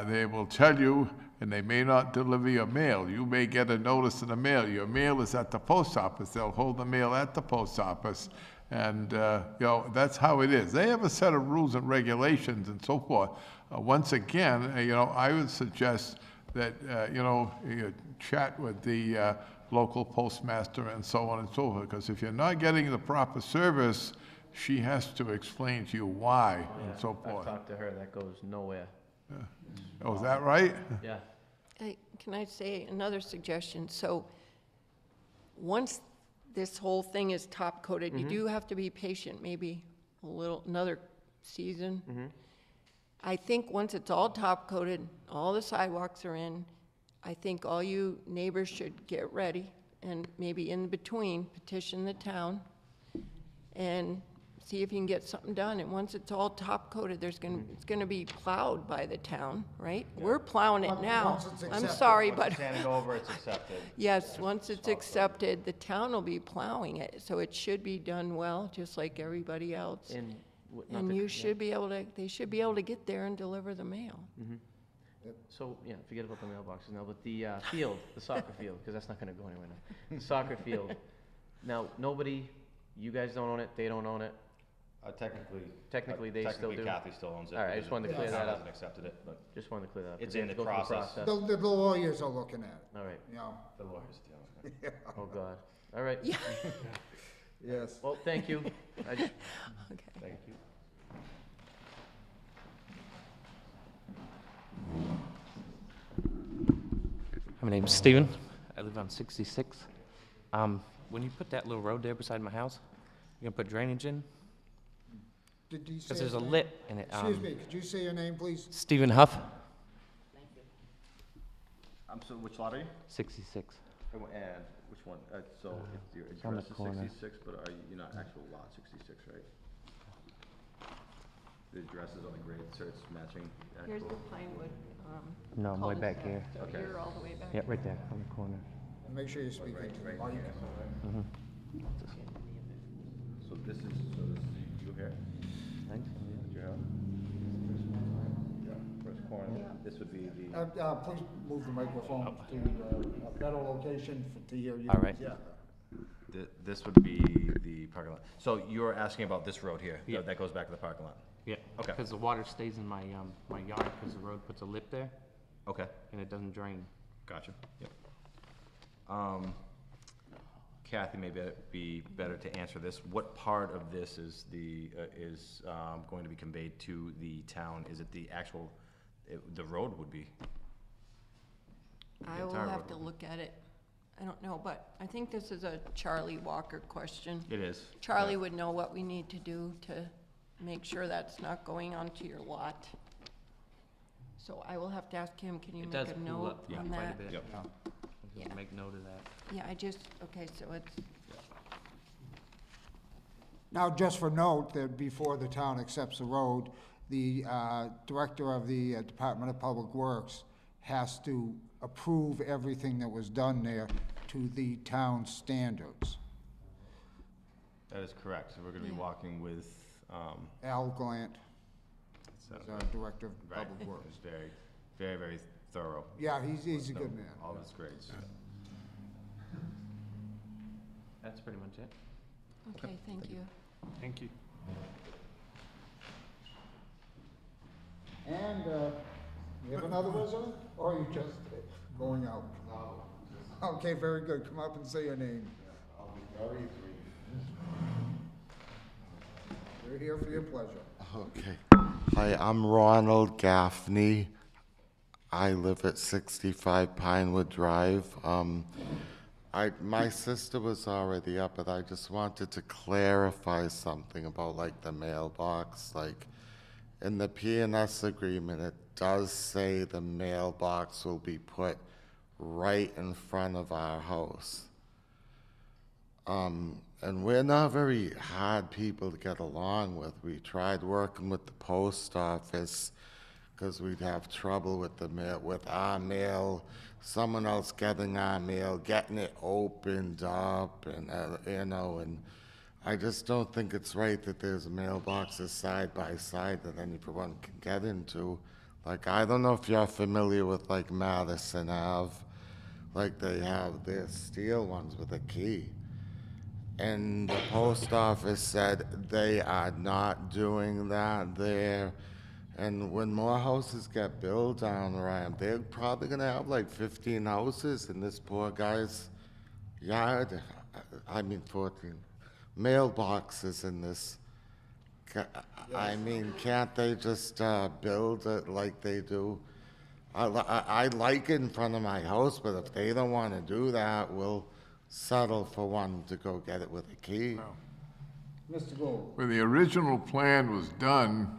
they will tell you, and they may not deliver your mail. You may get a notice in the mail. Your mail is at the post office. They'll hold the mail at the post office. And, that's how it is. They have a set of rules and regulations and so forth. Once again, I would suggest that, you chat with the local postmaster and so on and so forth. Because if you're not getting the proper service, she has to explain to you why and so I've forth. talked to her, that goes nowhere. Oh, is that right? Yeah. Hey, can I say another suggestion? So, once this whole thing is top-coated, you do have to be patient, maybe another season. I think once it's all top-coated, all the sidewalks are in, I think all you neighbors should get ready, and maybe in between, petition the town, and see if you can get something done. And once it's all top-coated, it's gonna be plowed by the town, right? We're plowing it now. Once it's I'm accepted. sorry, but, Sanding over, it's accepted. yes, once it's accepted, the town will be plowing it, so it should be done well, just like everybody else. And not And to- you yeah. should be able to, they should be able to get there and deliver the mail. So, forget about the mailboxes now, but the field, the soccer field, because that's not gonna go anywhere now. The soccer field, now, you guys don't own it, they don't own it. Technically, they still do. Kathy still owns it. All right, I just wanted to clear that up. Hasn't accepted it, but Just wanted to clear that up. 'cause It's they in have the to go through process. The lawyers are looking at All right, it, the lawyer's dealing with it. oh, God. All right, Yes. well, thank you. Okay. Thank you. My name's Steven. I live on 66. When you put that little road there beside my house, you gonna put drainage in? Did you say Because there's his a name? lip in it. Excuse me, could you say your name, please? Stephen Huff, I'm so, which lot are you? 66. And which one? So your on the address is corner. 66, but you're not actual lot 66, right? The address is on the grade, so it's matching the Here's the actual. Pinewood. No, I'm way back cul-de-sac, here. So Okay. you're all the way back. Yeah, right there on the corner. And make sure you speak into the mic. So this is you here? Thanks. That's your house? Yeah, first corner. This would be the, Please move the microphone to a better location to hear you. All right. Yeah. this would be the parking lot. So you're asking about this road here? Yeah. That goes back to the parking lot? Yeah. Okay. Because the water stays in my, my yard because the road puts a lip there Okay. and it doesn't drain. Gotcha, yep. Kathy, maybe it'd be better to answer this. What part of this is going to be conveyed to the town? Is it the actual, the road would be? I will entire have road. to look at it. I don't know, but I think this is a Charlie Walker question. It is. Charlie would know what we need to do to make sure that's not going onto your lot. So I will have to ask him, can you It make does a cool note up on quite a that? bit. Yep. I'll Yeah. just make note of that. Yeah, okay, so it's, Now, just for note, that before the town accepts the road, the director of the Department of Public Works has to approve everything that was done there to the town standards. That is correct. So we're gonna be Yeah. walking with, Al Glant so- is our director of right, Public Works. it's very, very, very thorough. Yeah, he's a good man. All of his grades. That's pretty much it. okay, thank you. Thank you. And, you have another resident, or are you just going out? No. Okay, very good. Come up and say your name. I'll be very brief. We're here for your pleasure. Okay. Hi, I'm Ronald Gaffney. I live at 65 Pinewood Drive. My sister was already up, but I just wanted to clarify something about like the mailbox. Like in the P&S agreement, it does say the mailbox will be put right in front of our house. And we're not very hard people to get along with. We tried working with the post office because we'd have trouble with the mail, with our mail, someone else getting our mail, getting it opened up, and and I just don't think it's right that there's mailboxes side by side that anyone can get into. Like, I don't know if you're familiar with like Madison Ave, like they have their steel ones with a key. And the post office said they are not doing that there. And when more houses get built down around, they're probably gonna have like 15 houses in this poor guy's yard. I mean 14 mailboxes in this. I mean, can't they just build it like they do? I like it in front of my house, but if they don't wanna do that, we'll settle for one to go get it with a key. Mr. Gould. When the original plan was done,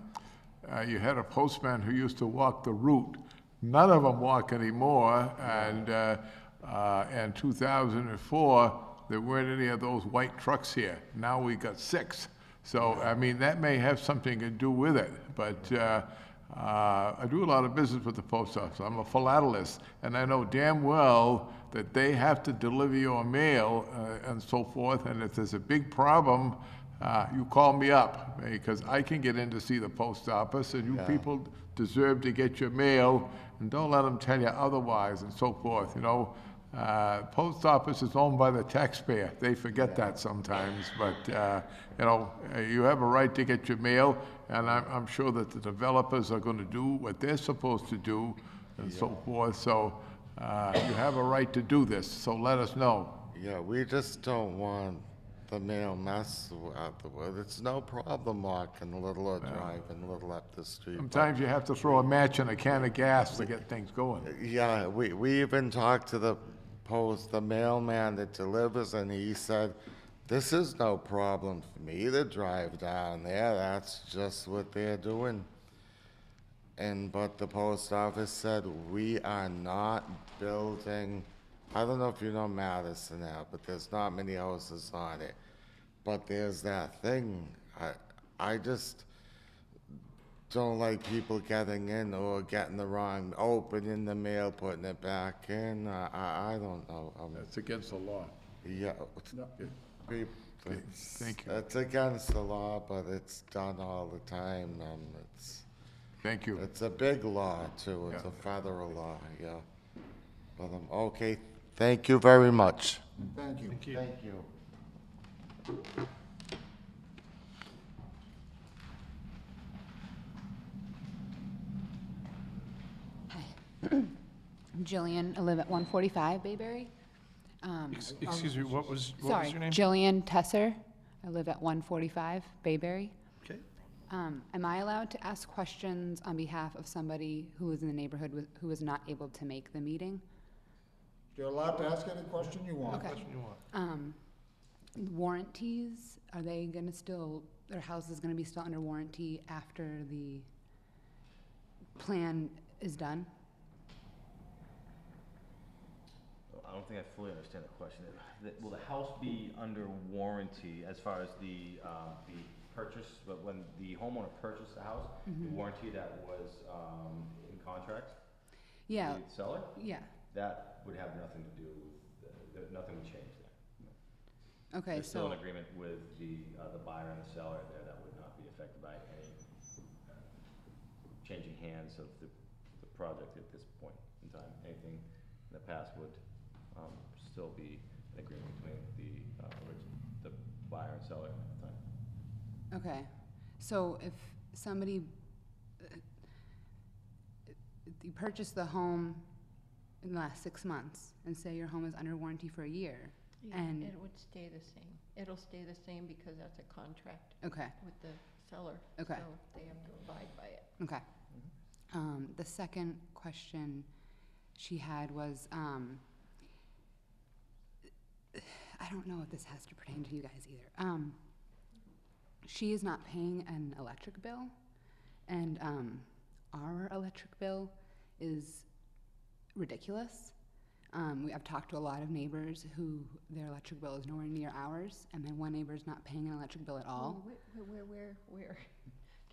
you had a postman who used to walk the route. None of them walk anymore, and in 2004, there weren't any of those white trucks here. Now we got 6. So, I mean, that may have something to do with it, but I do a lot of business with the post office. I'm a philatelist, and I know damn well that they have to deliver your mail and so forth, and if there's a big problem, you call me up, because I can get in to see the post office, and you people deserve to get your mail, and don't let them tell you otherwise, and so forth, you know. Post office is owned by the taxpayer. They forget that sometimes, but, you know, you have a right to get your mail, and I'm sure that the developers are gonna do what they're supposed to do, and so forth, so you have a right to do this, so let us know. Yeah, we just don't want the mail mess out the way. It's no problem walking Little or driving Little up the street. Sometimes you have to throw a match in a can of gas to get things going. Yeah, we even talked to the mailman that delivers, and he said, this is no problem for me to drive down there. That's just what they're doing. But the post office said, we are not building, I don't know if you know Madison now, but there's not many houses on it. But there's that thing, I just don't like people getting in or getting the wrong, opening the mail, putting it back in. I don't know. That's against the law. Yeah. Thank you. It's against the law, but it's done all the time. Thank you. It's a big law too. It's a federal law, yeah. But okay, thank you very much. Thank you. Thank you. Thank you. I'm Jillian. I live at 145 Bayberry. Excuse me, what was Sorry, your name? Jillian Tesser. I live at 145 Bayberry. Okay. Am I allowed to ask questions on behalf of somebody who is in the neighborhood who was not able to make the meeting? You're allowed to ask any question you want. Okay. Question you want. Warranties, are they gonna still, their house is gonna be still under warranty after the plan is done? I don't think I fully understand the question. Will the house be under warranty as far as the purchase, but when the homeowner purchased the house, the warranty that was in contract? Yeah, with the seller? yeah. That would have nothing to do with, nothing would change there. Okay, There's still so, an agreement with the buyer and the seller there that would not be affected by any changing hands of the project at this point in time. Anything in the past would still be an agreement between the buyer and seller at the time. okay. So if somebody, you purchased the home in the last 6 months, and say your home is under warranty for a year, Yeah, and, it would stay the same. It'll stay the same because that's a contract okay, with the seller. Okay. So they have to abide by it. Okay. The second question she had was, I don't know if this has to pertain to you guys either. She is not paying an electric bill, and our electric bill is ridiculous. I've talked to a lot of neighbors who their electric bill is nowhere near ours, and then one neighbor is not paying an electric bill at all. Oh, where?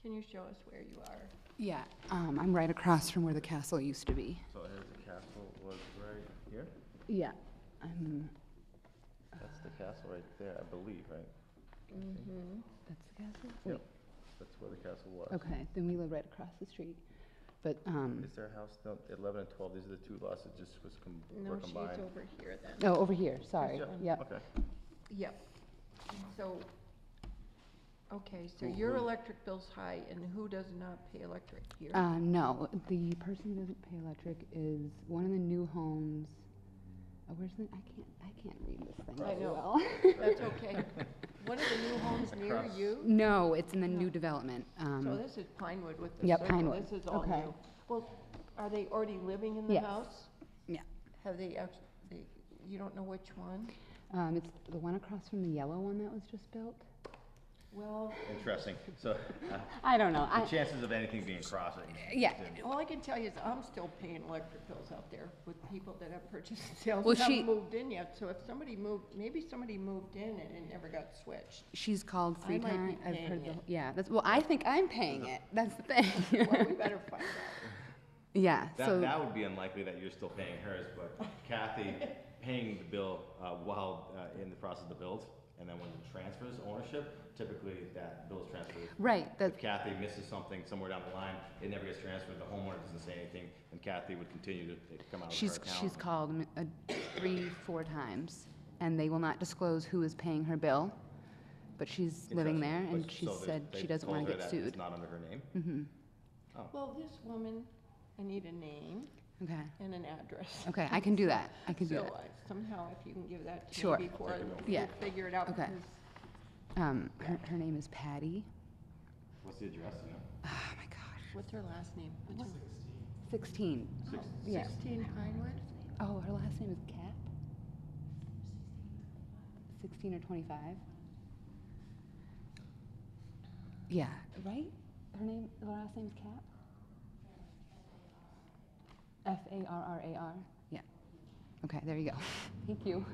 Can you show us where you are? Yeah, I'm right across from where the castle used to be. So here's the castle was right here? Yeah. That's the castle right there, I believe, right? Mm-hmm. That's the castle? Yep. That's where the castle was. Okay, then we live right across the street. But, Is their house, no, 11 and 12, these are the two lots that just were No, she's combined? over here then. oh, over here, sorry, yep. Okay. Yep. So, okay, so your electric bill's high, and who does not pay electric here? No, the person who doesn't pay electric is one of the new homes. Oh, where's the, I can't read this thing I very know. well. That's okay. One of the new homes near Across. you? No, it's in the new development. So this is Pinewood with the Yep, circle. Pinewood. This is all Okay. new. Well, are they already living in the Yes. house? Yeah. Have they actually, you don't know which one? It's the one across from the yellow one that was just built. Well, Interesting. So I don't know. the chances of anything being crossing. Yeah. all I can tell you is I'm still paying electric bills out there with people that have purchased and sales Well, and haven't she- moved in yet. So if somebody moved, maybe somebody moved in and it never got switched. She's called I three might be times. I've paying heard the, it. yeah, that's, well, I think I'm paying it. That's the thing. Well, we better find out. Yeah, so, That would be unlikely that you're still paying hers, but Kathy paying the bill while in the process of the build, and then when it transfers ownership, typically that bill is transferred. right, that, If Kathy misses something somewhere down the line, it never gets transferred, the homeowner doesn't say anything, and Kathy would continue to come out of her she's account. called 3-4 times, and they will not disclose who is paying her bill, but she's living there, Interesting. and But- she so they- said they she doesn't told want to her get that It's sued. not under her name? Mm-hmm, Well, this woman, I need a name okay, and an address. okay, I can do that, I can do So that. Somehow, if you can give that to Sure. me before Yeah. we figure it out. Okay. because Her name is Patty. What's the address, you know? Oh, my gosh, What's her last name? 16. Yeah. 16 Pinewood? Oh, her last name is Cap? 16 or 25? Yeah, right? Her last name is Cap? Farrar? Yeah. Okay, there you go. Thank you.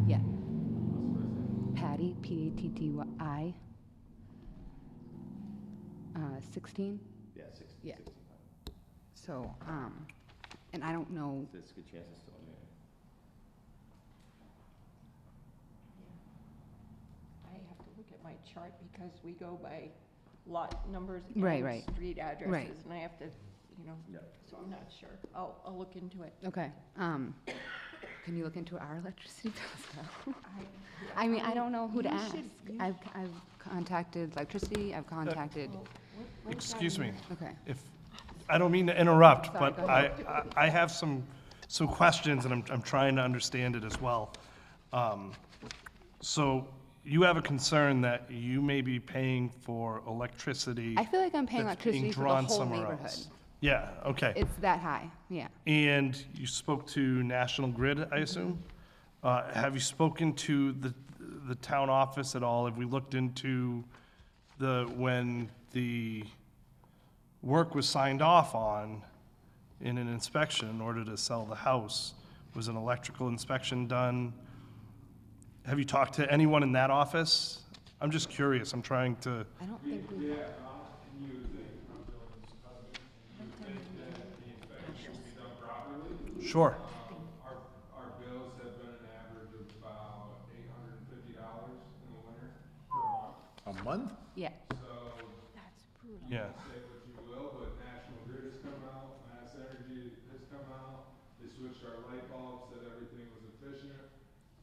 Yeah. Patty, P-A-T-T-I. 16? Yeah, 16. Yeah. So, and I don't know, There's a good chance it's still in there. I have to look at my chart because we go by lot numbers Right, and right. street addresses, and I have to, Yeah. so I'm not sure. I'll look into it. okay. Can you look into our electricity bill as well? I mean, I don't know who to You ask. should- you I've contacted electricity, I've contacted, Excuse me. okay. If, I don't mean to interrupt, Sorry, but go ahead. I have some questions, and I'm trying to understand it as well. So you have a concern that you may be paying for electricity I feel like I'm paying that's being electricity for the drawn whole somewhere neighborhood. else. Yeah, okay. It's that high, yeah. And you spoke to National Grid, I assume? Have you spoken to the town office at all? Have we looked into when the work was signed off on in an inspection in order to sell the house? Was an electrical inspection done? Have you talked to anyone in that office? I'm just curious, I'm trying to, I don't think we, sure. Our bills have been an average of about $850 in the winter per month. A month? yeah. So, Yeah. say what you will, but National Grid has come out, Mass Energy has come out, they switched our light bulbs, said everything was efficient.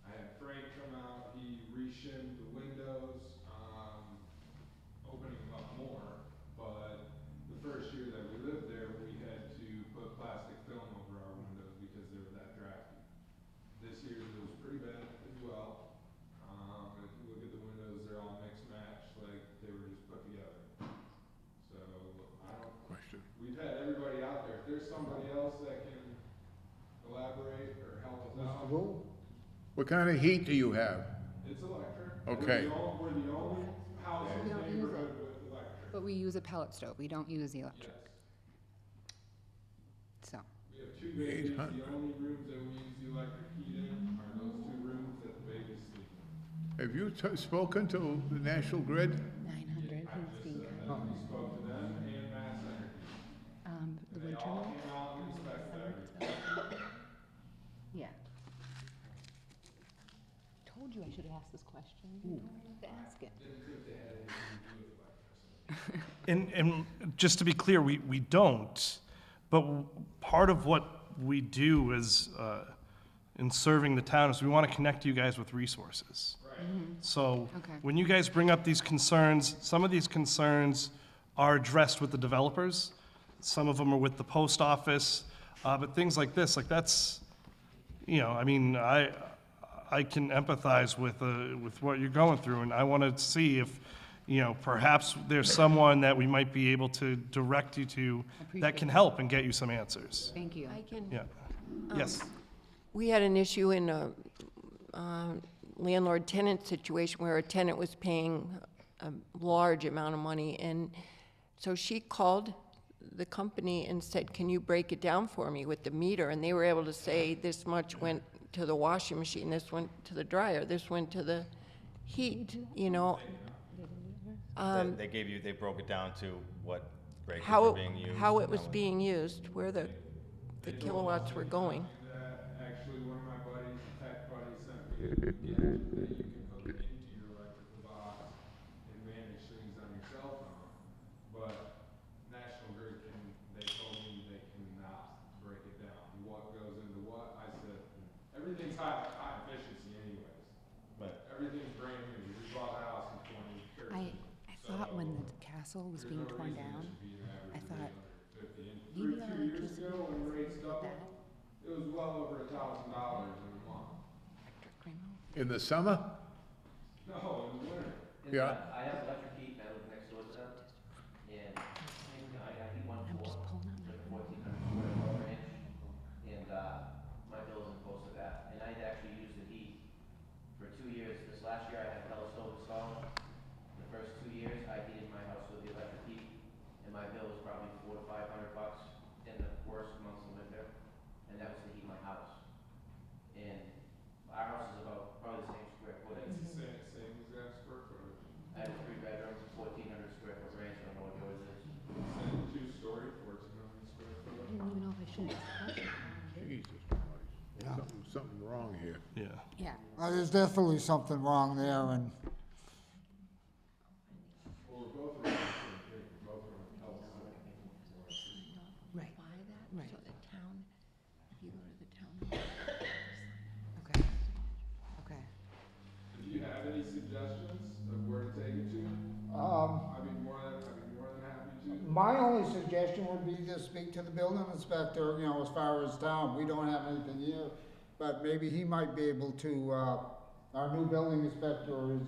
I had Frank come out, he re-shimmed the windows, opening them up more, but the first year that we lived there, we had to put plastic film over our windows because they were that drafty. This year it was pretty bad as well. It we've had everybody out there. If there's somebody else that can elaborate or help us out. What kind of heat do you have? It's electric. Okay. We're the only house in the neighborhood with electric. But we use a pellet stove, we don't use the electric. So, We have two babies, the only rooms that we use the electric heat in are those two rooms that the babies sleep in. Have you spoken to the National Grid? 900, who's the, We spoke to them and Mass Energy. the They wind all tunnel? came out and inspected everything. Yeah. Told you I should have asked this question. You don't have to ask it. And just to be clear, we don't, but part of what we do is, in serving the town, is we want to connect you guys with resources. So Okay. when you guys bring up these concerns, some of these concerns are addressed with the developers. Some of them are with the post office, but things like this, like that's, I mean, I can empathize with what you're going through, and I want to see if, perhaps there's someone that we might be able to direct you to that can help and get you some answers. Thank you. I can, Yeah. Yes. we had an issue in a landlord-tenant situation where a tenant was paying a large amount of money, and so she called the company and said, can you break it down for me with the meter? And they were able to say, this much went to the washing machine, this went to the dryer, this went to the heat, They broke it down to what breakers how, were being used. how it and was how being used, where the kilowatts were going. Actually, one of my buddies, a tech buddy, sent me the app that you can hook into your electrical box and manage things on your cell phone. But National Grid they told me they cannot break it down. What goes into what? I said, everything's high efficiency anyways. But Everything's brand new. We bought a house in 2013. I thought when the castle was being torn down, I thought Three maybe our years electricity ago, when rates doubled, that it was well over $1,000 in a month. remote. In the summer? No, in the winter. Yeah. I have electric heat, I live next door to them, and I heat one I'm just floor, pulling out like my 1,400 square foot ranch, and, my bill isn't close to that. And I'd actually used the heat for 2 years. This last year, I had a pellet stove installed. The first 2 years, I heated my house with the electric heat, and my bill was probably $400 to $500 in the worst months of winter, and that was to heat my house. And our house is about probably the same square footage. It's the same exact square footage. I have a 3-bedroom, 1,400 square foot ranch, I don't know what yours is. Same two-story, 1,400 square I foot. didn't even know if I should ask the question. Jesus Christ. Something wrong here. Yeah. Yeah. There's definitely something wrong there, and Well, we're both around the same thing. We're both around the health center. Right. Buy that, Right. so the town, if you go to the town. Okay. Okay. Do you have any suggestions of where to take it to? I'd be more than happy to. my only suggestion would be to speak to the building inspector, as far as town. We don't have anything here, but maybe he might be able to, our new building inspector is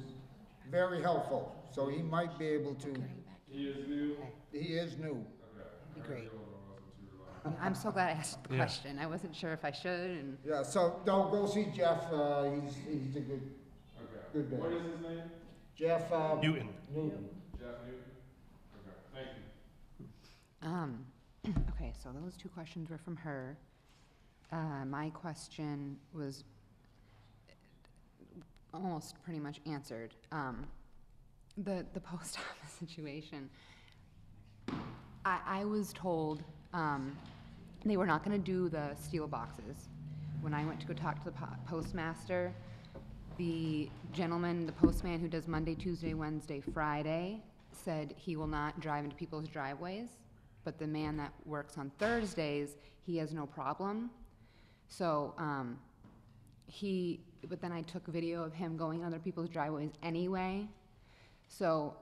very helpful, so he might be able to, He is new. he is new. Okay. Be great. I wasn't too reliable. I'm so glad I asked the Yeah. question. I wasn't sure if I should, and Yeah, so don't go see Jeff, he's a good Okay. Good day. What is his name? Jeff, Newton. Newton. Jeff Newton? Okay, thank you. okay, so those two questions were from her. My question was almost pretty much answered. The post office situation. I was told they were not gonna do the steel boxes. When I went to go talk to the postmaster, the gentleman, the postman who does Monday, Tuesday, Wednesday, Friday, said he will not drive into people's driveways, but the man that works on Thursdays, he has no problem. So, but then I took video of him going in other people's driveways anyway. So,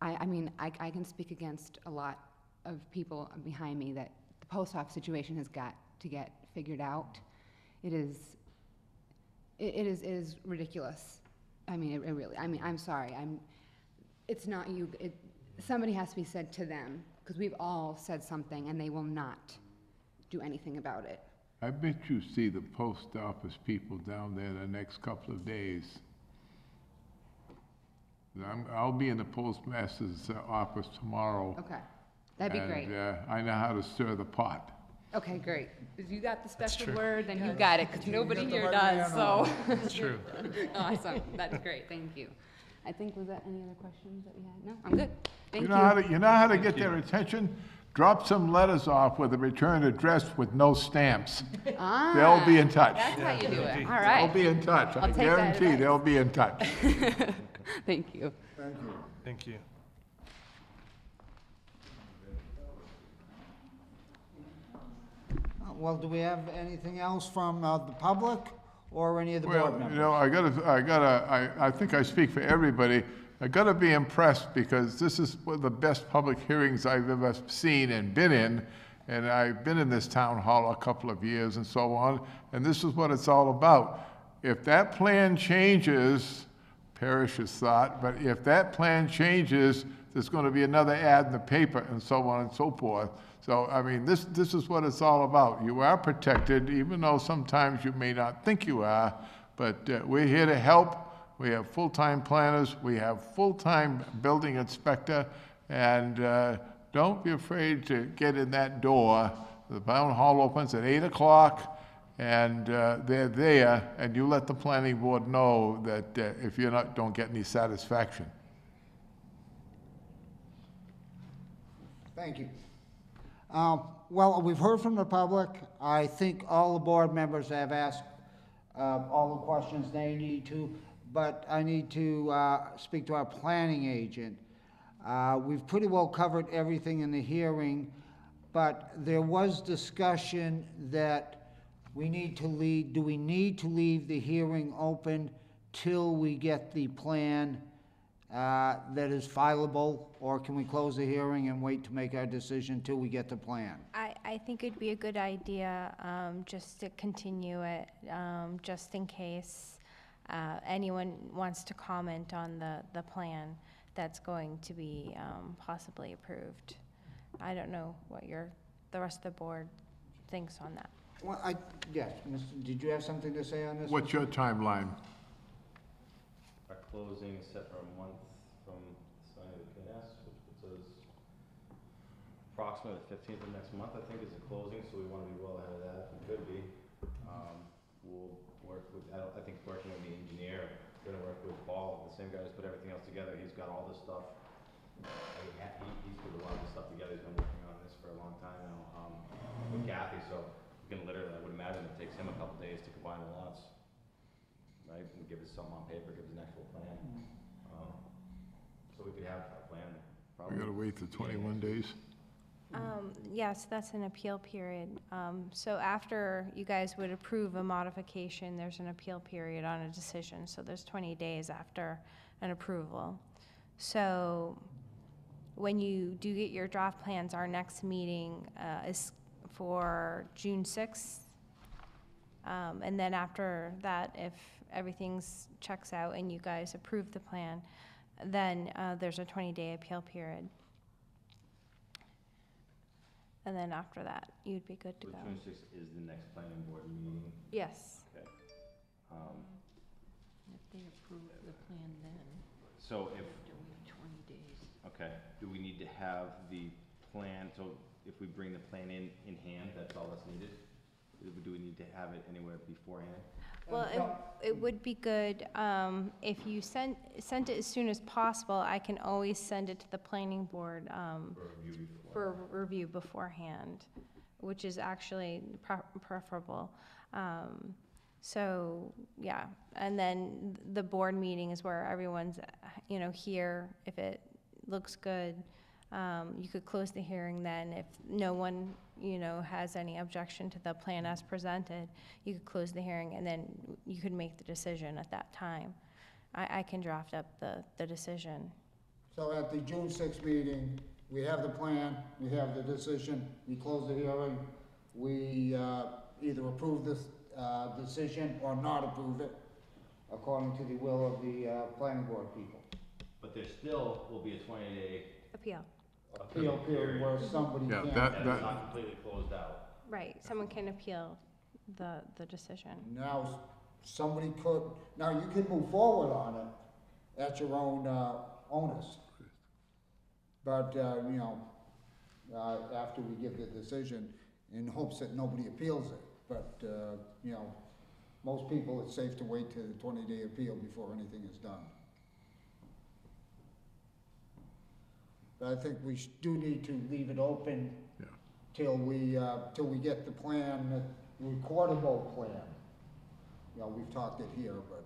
I mean, I can speak against a lot of people behind me that the post office situation has got to get figured out. It is ridiculous. I mean, it really, I mean, I'm sorry, it's not you, somebody has to be said to them, because we've all said something and they will not do anything about it. I bet you see the post office people down there the next couple of days. I'll be in the postmaster's office tomorrow. Okay, that'd be great. And I know how to stir the pot. Okay, great. If you got the special true. word, then you got it, because nobody here does, so. It's true. Awesome, that's great, thank you. I think, was that any other questions that we had? No, I'm good, thank You you. know how to get their attention? Drop some letters off with a return address with no stamps. Ah, They'll be in touch. That's how you do it, all They'll right. be in touch. I I'll take that guarantee advice. they'll be in touch. Thank you. Thank you. Thank you. Well, do we have anything else from the public or any of the Well, board members? you know, I think I speak for everybody. I gotta be impressed because this is one of the best public hearings I've ever seen and been in. And I've been in this town hall a couple of years and so on, and this is what it's all about. If that plan changes, Parrish's thought, but if that plan changes, there's gonna be another ad in the paper and so on and so forth. So, I mean, this is what it's all about. You are protected, even though sometimes you may not think you are, but we're here to help. We have full-time planners, we have full-time building inspector, and don't be afraid to get in that door. The town hall opens at 8 o'clock, and they're there, and you let the planning board know that if you're not, don't get any satisfaction. Thank you. Well, we've heard from the public. I think all the board members have asked all the questions they need to, but I need to speak to our planning agent. We've pretty well covered everything in the hearing, but there was discussion that we need to leave, do we need to leave the hearing open till we get the plan that is fileable, or can we close the hearing and wait to make our decision till we get the plan? I think it'd be a good idea, just to continue it, just in case, anyone wants to comment on the plan that's going to be, possibly approved. I don't know what the rest of the board thinks on that. Well, yes, did you have something to say on this? What's your timeline? Our closing is set for a month from signing the PS, which puts us approximately the 15th of next month, I think, is the closing, so we want to be well ahead of that, if we could be. We'll work with, I think working with the engineer, we're gonna work with Paul, the same guy who's put everything else together, he's got all this stuff. He's put a lot of this stuff together, he's been working on this for a long time now, with Kathy, so we can literally, I would imagine it takes him a couple days to combine the lots. Right, and give us something on paper, give us an actual plan. So we could have a plan probably. We gotta wait the 21 days? Yes, that's an appeal period. So after you guys would approve a modification, there's an appeal period on a decision, so there's 20 days after an approval. So when you do get your draft plans, our next meeting is for June 6th. And then after that, if everything's checks out and you guys approve the plan, then there's a 20-day appeal period. And then after that, you'd be good to So go. June 6th is the next planning board meeting. Yes. Okay. If they approve the plan then, So if, do we have 20 days? okay, do we need to have the plan, so if we bring the plan in hand, that's all that's needed? Do we need to have it anywhere beforehand? Well, it would be good, if you sent it as soon as possible, I can always send it to the planning board, for review beforehand, which is actually preferable. So, yeah, and then the board meeting is where everyone's, here. If it looks good, you could close the hearing then. If no one, has any objection to the plan as presented, you could close the hearing and then you could make the decision at that time. I can draft up the decision. So at the June 6th meeting, we have the plan, we have the decision, we close the hearing, we either approve this decision or not approve it, according to the will of the planning board people. But there still will be a 20-day Appeal. appeal period where somebody Yeah, can't. that- And it's not completely closed out. Right, someone can appeal the decision. Now, somebody could, now you can move forward on it at your own, onus. But, after we give the decision, in hopes that nobody appeals it. But, most people, it's safe to wait till the 20-day appeal before anything is done. But I think we do need to leave it open Yeah. till we get the plan, the recordable plan. We've talked it here, but,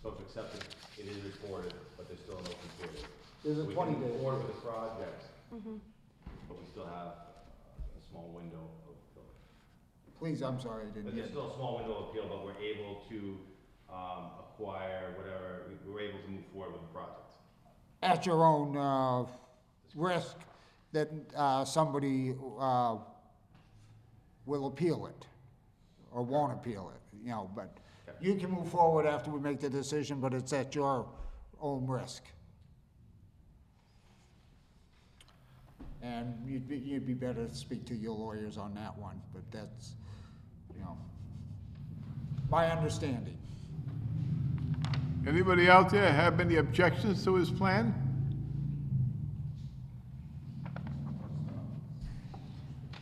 So if accepted, it is recorded, but there's still no completed. there's a We 20 can move days. forward with the project, but we still have a small window of appeal. Please, I'm sorry, I didn't But hear. there's still a small window of appeal, but we're able to acquire whatever, we're able to move forward with the project. At your own, risk that, somebody, will appeal it, or won't appeal it, but you can move forward after we make the decision, but it's at your own risk. And you'd be better to speak to your lawyers on that one, but that's, my understanding. Anybody out there have any objections to his plan?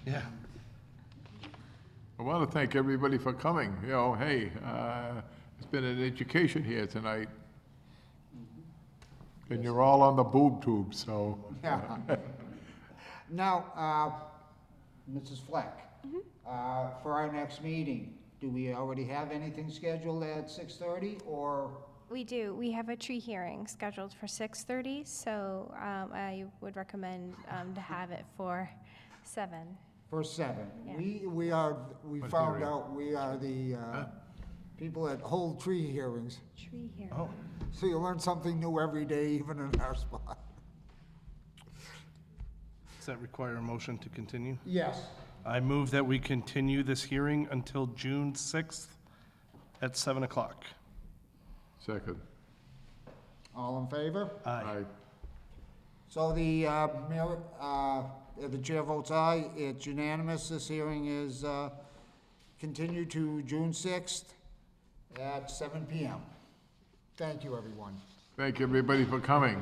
Yeah. I want to thank everybody for coming. Hey, it's been an education here tonight. And you're all on the boob tube, so. Yeah. Now, Mrs. Fleck, for our next meeting, do we already have anything scheduled at 6:30, or? We do. We have a tree hearing scheduled for 6:30, so I would recommend to have it for 7. For 7. Yeah. We What found hearing? out we are the people that hold tree hearings. Tree hearing. Oh, So you learn something new every day, even in our spot. does that require a motion to continue? Yes. I move that we continue this hearing until June 6th at 7 o'clock. Second. All in favor? Aye. So the chair votes aye. It's unanimous. This hearing is continued to June 6th at 7 PM. Thank you, everyone. Thank you, everybody, for coming.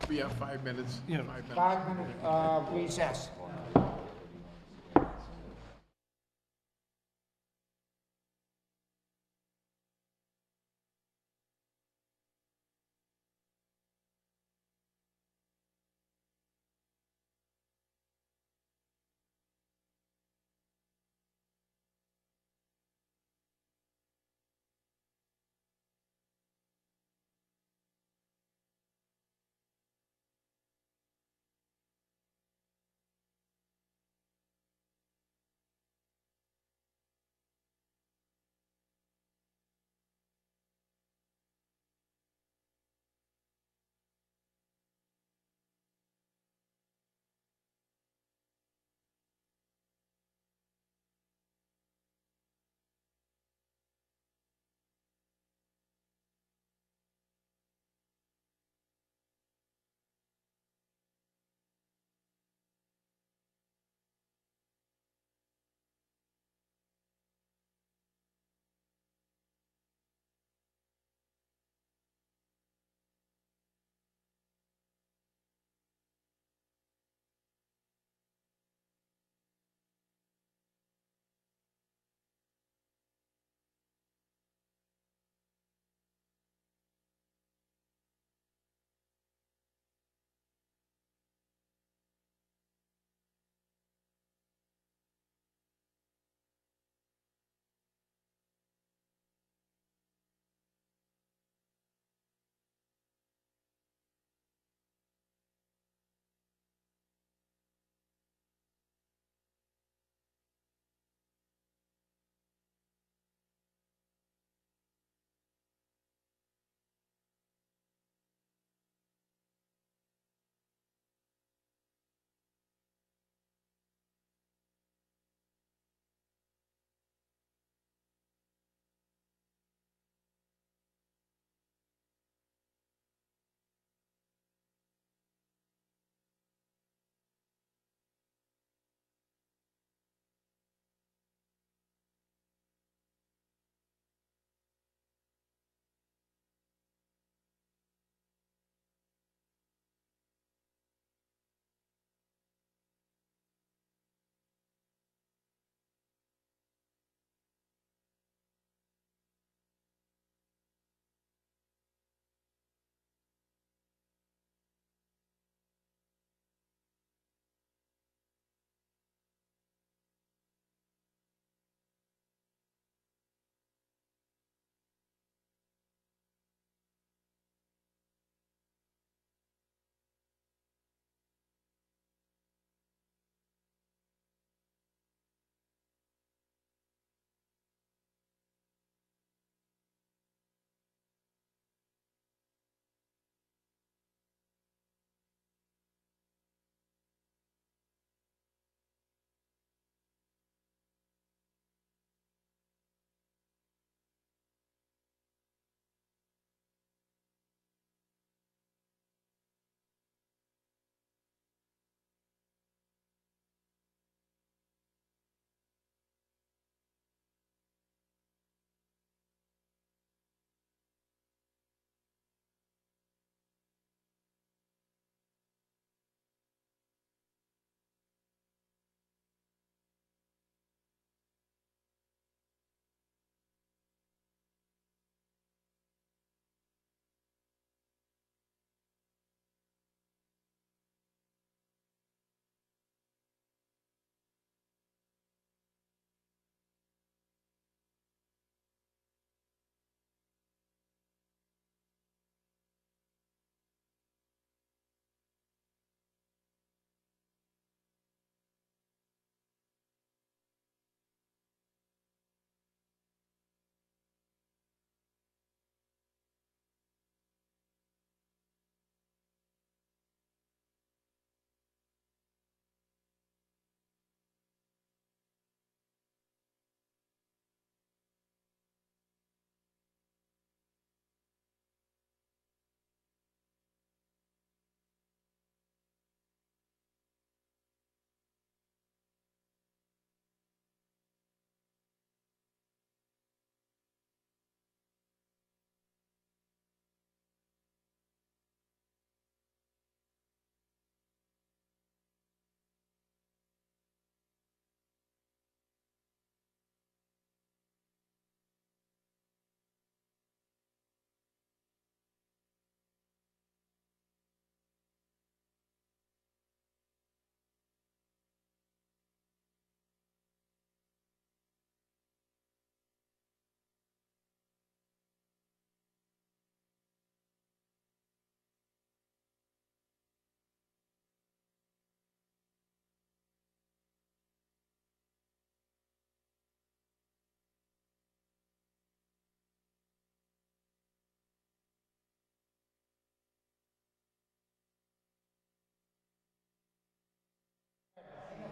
We have 5 minutes. Yeah. 5 minutes. 5-minute recess.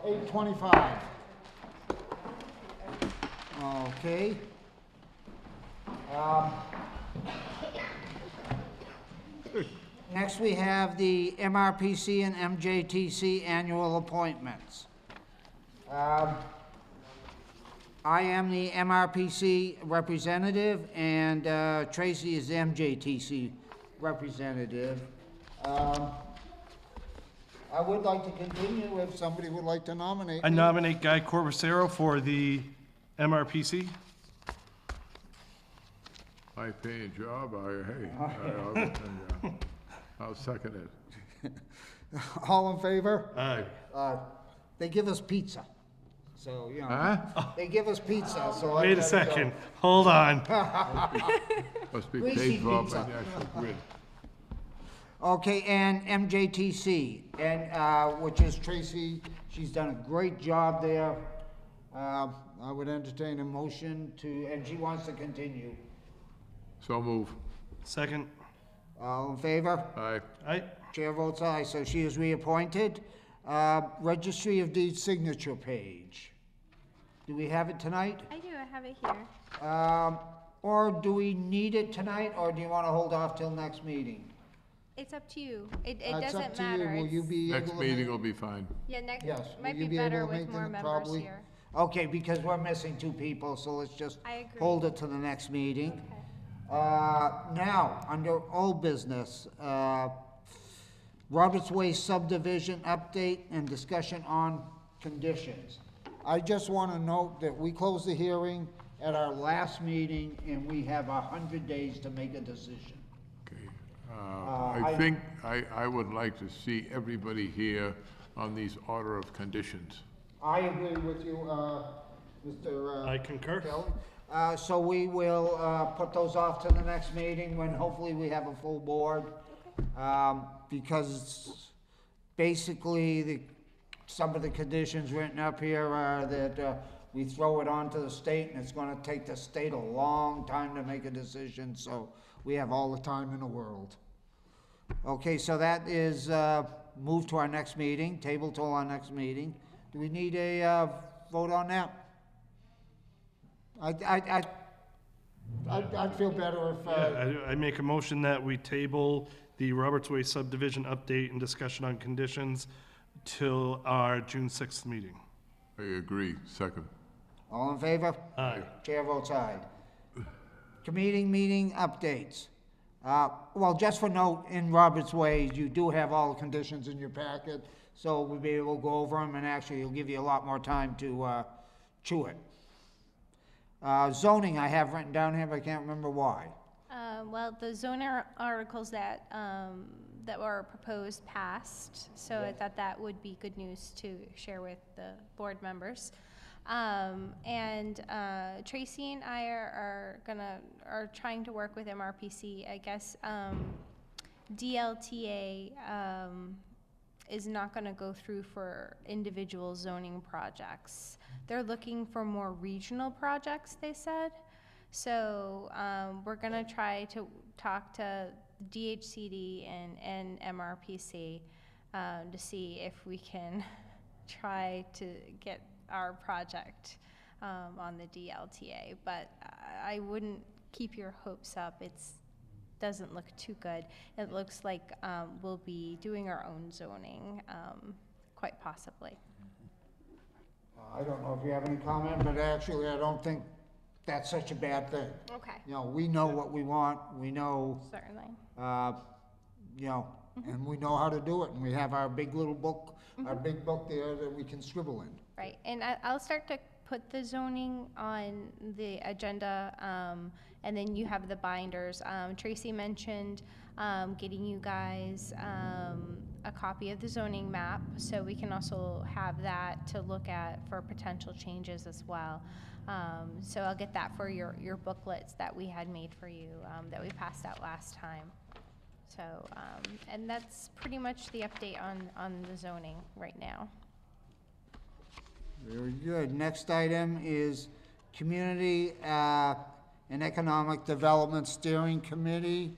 8:25. Okay. Next, we have the MRPC and MJTC annual appointments. I am the MRPC representative, and Tracy is the MJTC representative. I would like to continue if somebody would like to nominate I me. nominate Guy Corbacero for the MRPC. High-paying job, I'll second it. All in favor? Aye. They give us pizza, so, you know. Huh? They give us pizza, so I Wait a gotta second, go. hold on. Must be Greasy paid for by pizza. National Grid. Okay, and MJTC, and, which is Tracy, she's done a great job there. I would entertain a motion to, and she wants to continue. So move. Second. All in favor? Aye. Aye. Chair votes aye, so she is reappointed. Registry of Deeds signature page. Do we have it tonight? I do, I have it here. Or do we need it tonight, or do you want to hold off till next meeting? It's up to you. It It's up doesn't to you. matter. Will you It's- be able Next to meeting make- will be fine. Yeah, next, Yes. might Will you be able better to with make more them members probably? here. Okay, because we're missing 2 people, so let's just I agree. hold it to the next meeting. Okay. Now, under old business, Roberts Way subdivision update and discussion on conditions. I just want to note that we closed the hearing at our last meeting, and we have 100 days to make a decision. Okay. I- I think I would like to see everybody here on these order of conditions. I agree with you, Mr. I concur. Kelly. So we will put those off to the next meeting when hopefully we have a full board. Because basically, some of the conditions written up here are that we throw it on to the state, and it's gonna take the state a long time to make a decision, so we have all the time in the world. Okay, so that is moved to our next meeting, table till our next meeting. Do we need a vote on that? I'd feel better if, I make a motion that we table the Roberts Way subdivision update and discussion on conditions till our June 6th meeting. I agree. Second. all in favor? Aye. Chair votes aye. Committee meeting updates. Well, just for note, in Robert's Way, you do have all the conditions in your packet, so we'll be able to go over them, and actually, it'll give you a lot more time to chew it. Zoning, I have written down here, but I can't remember why. Well, the zoning articles that were proposed passed, so I thought that would be good news to share with the board members. And Tracy and I are trying to work with MRPC. I guess DLTA is not gonna go through for individual zoning projects. They're looking for more regional projects, they said. So we're gonna try to talk to DHCD and MRPC to see if we can try to get our project on the DLTA. But I wouldn't keep your hopes up. Doesn't look too good. It looks like we'll be doing our own zoning, quite possibly. I don't know if you have any comment, but actually, I don't think that's such a bad thing. Okay. You know, we know what we want, we know, Certainly. you know, and we know how to do it, and we have our big little book, our big book there that we can scribble in. Right, and I'll start to put the zoning on the agenda, and then you have the binders. Tracy mentioned getting you guys a copy of the zoning map, so we can also have that to look at for potential changes as well. So I'll get that for your booklets that we had made for you, that we passed out last time. So, and that's pretty much the update on the zoning right now. Very good. Next item is Community and Economic Development Steering Committee.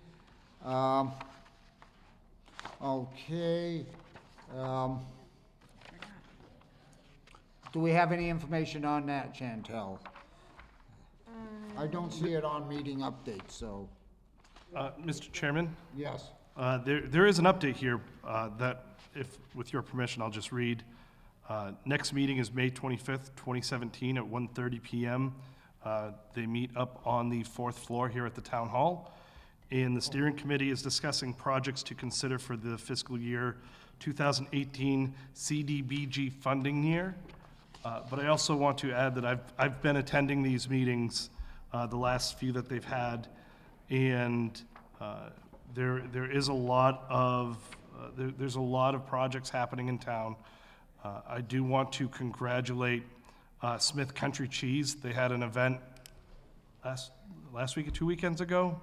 Okay. Do we have any information on that, Chantel? I don't see it on meeting updates, so, Mr. Chairman, yes. there is an update here that, if, with your permission, I'll just read. Next meeting is May 25th, 2017 at 1:30 PM. They meet up on the 4th floor here at the Town Hall. And the steering committee is discussing projects to consider for the fiscal year 2018 CDBG funding year. But I also want to add that I've been attending these meetings, the last few that they've had, and there is a lot of, there's a lot of projects happening in town. I do want to congratulate Smith Country Cheese. They had an event last week or 2 weekends ago.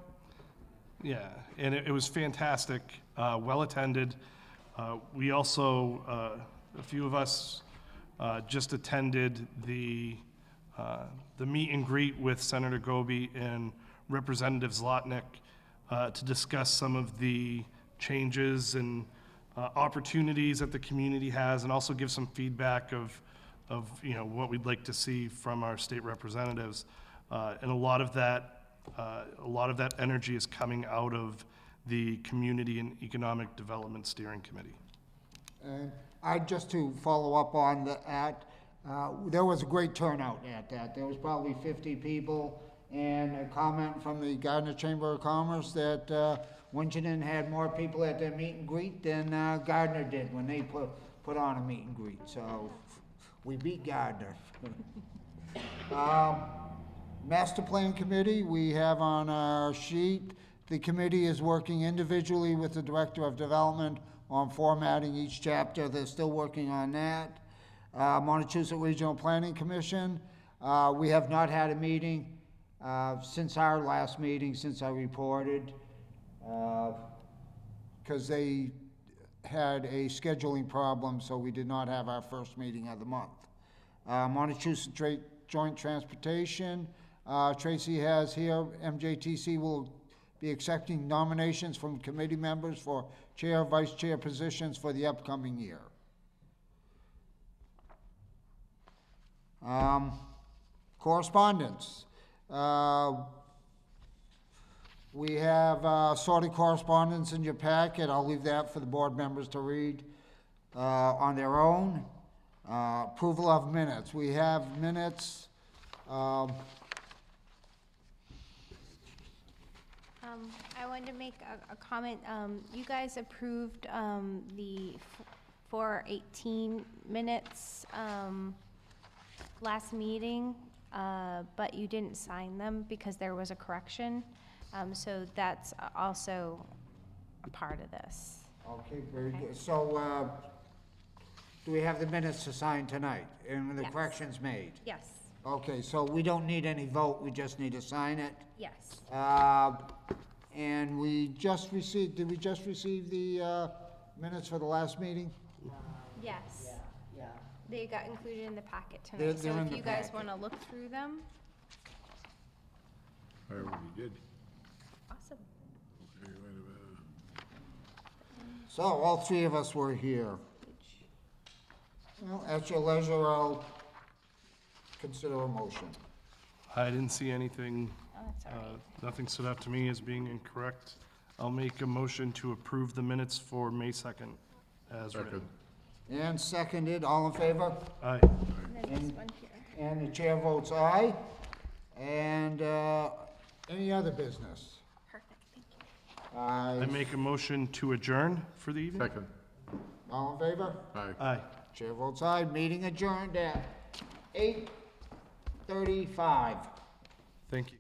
Yeah, and it was fantastic, well-attended. We also, a few of us just attended the meet and greet with Senator Goby and Representative Zlotnick to discuss some of the changes and opportunities that the community has, and also give some feedback of what we'd like to see from our state representatives. And a lot of that energy is coming out of the Community and Economic Development Steering Committee. And just to follow up on that, there was a great turnout at that. There was probably 50 people, and a comment from the Gardner Chamber of Commerce that Winchendon had more people at their meet and greet than Gardner did when they put on a meet and greet. So we beat Gardner. Master Plan Committee, we have on our sheet, the committee is working individually with the Director of Development on formatting each chapter. They're still working on that. Montechusett Regional Planning Commission, we have not had a meeting since our last meeting, since I reported, because they had a scheduling problem, so we did not have our first meeting of the month. Montechusett Joint Transportation, Tracy has here, MJTC will be accepting nominations from committee members for chair, vice chair positions for the upcoming year. Correspondence. We have sorted correspondence in your packet. I'll leave that for the board members to read on their own. Approval of minutes. We have minutes. I wanted to make a comment. You guys approved the 4:18 minutes last meeting, but you didn't sign them because there was a correction. So that's also a part of this. Okay, very good. So, do we have the minutes to sign tonight and the Yes. corrections made? Yes, Okay, so we don't need any vote, we just need to sign it. yes. And we just received, did we just receive the minutes for the last meeting? Yes. They got included in the packet They're- tonight, they're so in if the you guys packet. want to look through them, I already did. awesome. Okay, wait a minute. So, all three of us were here. Well, at your leisure, I'll consider a motion. I didn't see anything, Oh, that's all right. nothing stood out to me as being incorrect. I'll make a motion to approve the minutes for May 2nd as written. Second. And seconded, all in favor? Aye. And then this one here. And the chair votes aye. And, any other business? Perfect, thank you. I make a motion to adjourn for the evening. Second. All in favor? Aye. Aye. Chair votes aye. Meeting adjourned at 8:35. Thank you.